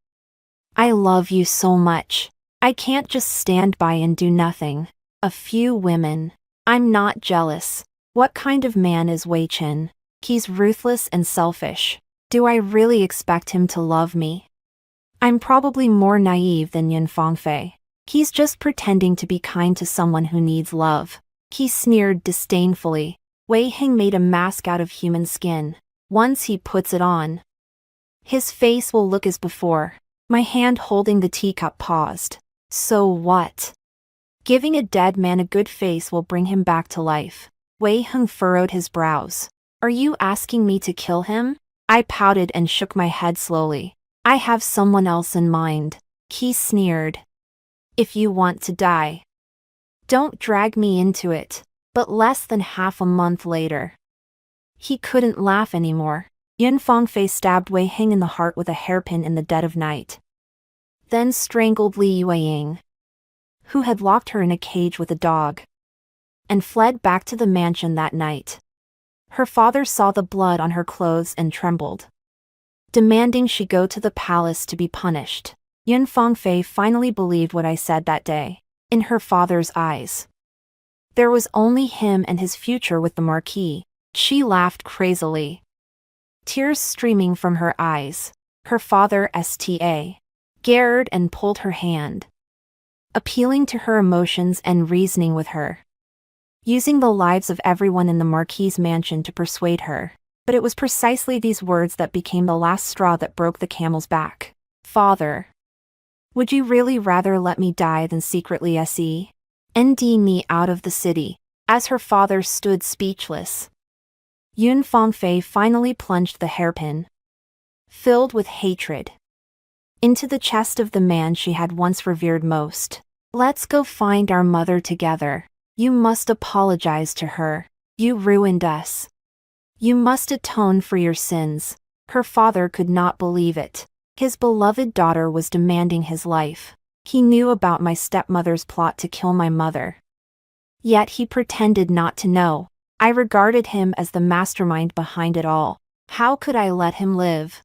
I love you so much. I can't just stand by and do nothing. A few women. I'm not jealous. What kind of man is Wei Chen? He's ruthless and selfish. Do I really expect him to love me? I'm probably more naive than Yun Fengfei. He's just pretending to be kind to someone who needs love. He sneered disdainfully. Wei Hing made a mask out of human skin. Once he puts it on, his face will look as before. My hand holding the teacup paused. So what? Giving a dead man a good face will bring him back to life. Wei Hing furrowed his brows. Are you asking me to kill him? I pouted and shook my head slowly. I have someone else in mind. He sneered. If you want to die, don't drag me into it. But less than half a month later, he couldn't laugh anymore. Yun Fengfei stabbed Wei Hing in the heart with a hairpin in the dead of night, then strangled Li Yueying, who had locked her in a cage with a dog, and fled back to the mansion that night. Her father saw the blood on her clothes and trembled, demanding she go to the palace to be punished. Yun Fengfei finally believed what I said that day. In her father's eyes, there was only him and his future with the Marquis. She laughed crazily, tears streaming from her eyes. Her father gared and pulled her hand, appealing to her emotions and reasoning with her, using the lives of everyone in the Marquis mansion to persuade her. But it was precisely these words that became the last straw that broke the camel's back. Father, would you really rather let me die than secretly send me out of the city? As her father stood speechless, Yun Fengfei finally plunged the hairpin, filled with hatred, into the chest of the man she had once revered most. Let's go find our mother together. You must apologize to her. You ruined us. You must atone for your sins. Her father could not believe it. His beloved daughter was demanding his life. He knew about my stepmother's plot to kill my mother, yet he pretended not to know. I regarded him as the mastermind behind it all. How could I let him live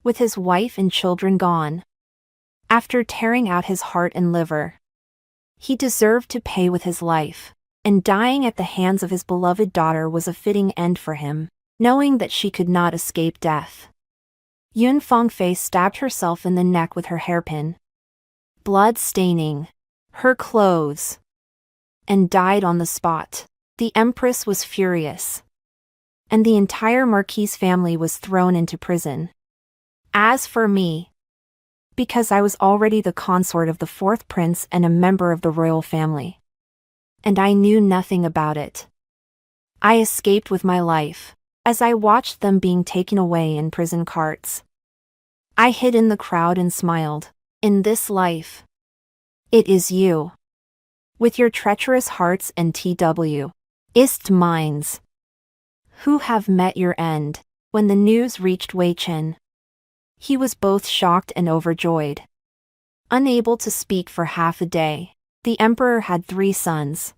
with his wife and children gone? After tearing out his heart and liver, he deserved to pay with his life, and dying at the hands of his beloved daughter was a fitting end for him, knowing that she could not escape death. Yun Fengfei stabbed herself in the neck with her hairpin, blood staining her clothes, and died on the spot. The Empress was furious, and the entire Marquis family was thrown into prison. As for me, because I was already the consort of the 4th prince and a member of the royal family, and I knew nothing about it, I escaped with my life. As I watched them being taken away in prison carts, I hid in the crowd and smiled. In this life, it is you, with your treacherous hearts and ist minds, who have met your end. When the news reached Wei Chen, he was both shocked and overjoyed. Unable to speak for half a day, the emperor had 3 sons.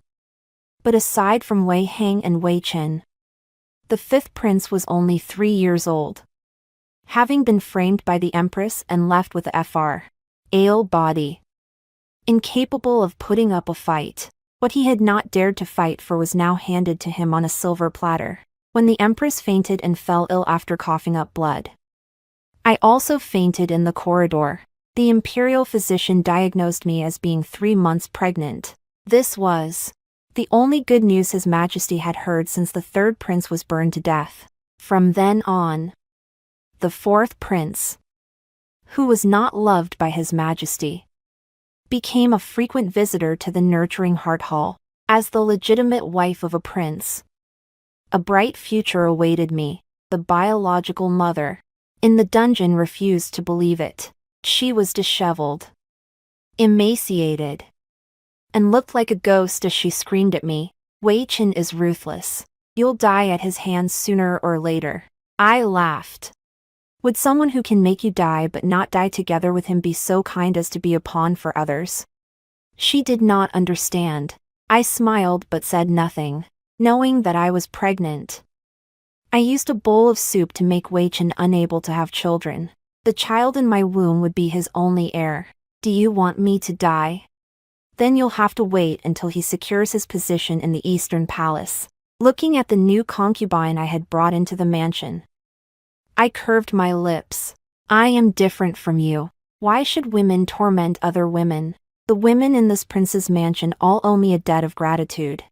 But aside from Wei Hang and Wei Qin, the 5th prince was only 3 years old. Having been framed by the empress and left with a frail body, incapable of putting up a fight, what he had not dared to fight for was now handed to him on a silver platter, when the empress fainted and fell ill after coughing up blood. I also fainted in the corridor. The imperial physician diagnosed me as being 3 months pregnant. This was the only good news His Majesty had heard since the 3rd prince was burned to death. From then on, the 4th prince, who was not loved by His Majesty, became a frequent visitor to the nurturing Heart Hall. As the legitimate wife of a prince, a bright future awaited me. The biological mother in the dungeon refused to believe it. She was disheveled, emaciated, and looked like a ghost as she screamed at me, "Wei Qin is ruthless. You'll die at his hands sooner or later." I laughed. Would someone who can make you die but not die together with him be so kind as to be a pawn for others? She did not understand. I smiled but said nothing, knowing that I was pregnant. I used a bowl of soup to make Wei Qin unable to have children. The child in my womb would be his only heir. Do you want me to die? Then you'll have to wait until he secures his position in the Eastern Palace. Looking at the new concubine I had brought into the mansion, I curved my lips. I am different from you. Why should women torment other women? The women in this prince's mansion all owe me a debt of gratitude.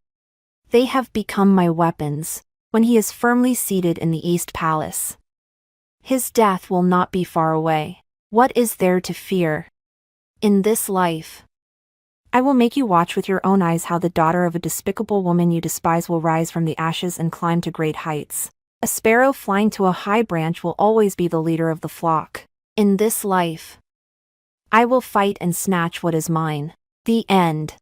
They have become my weapons. When he is firmly seated in the East Palace, his death will not be far away. What is there to fear in this life? I will make you watch with your own eyes how the daughter of a despicable woman you despise will rise from the ashes and climb to great heights. A sparrow flying to a high branch will always be the leader of the flock. In this life, I will fight and snatch what is mine. The end.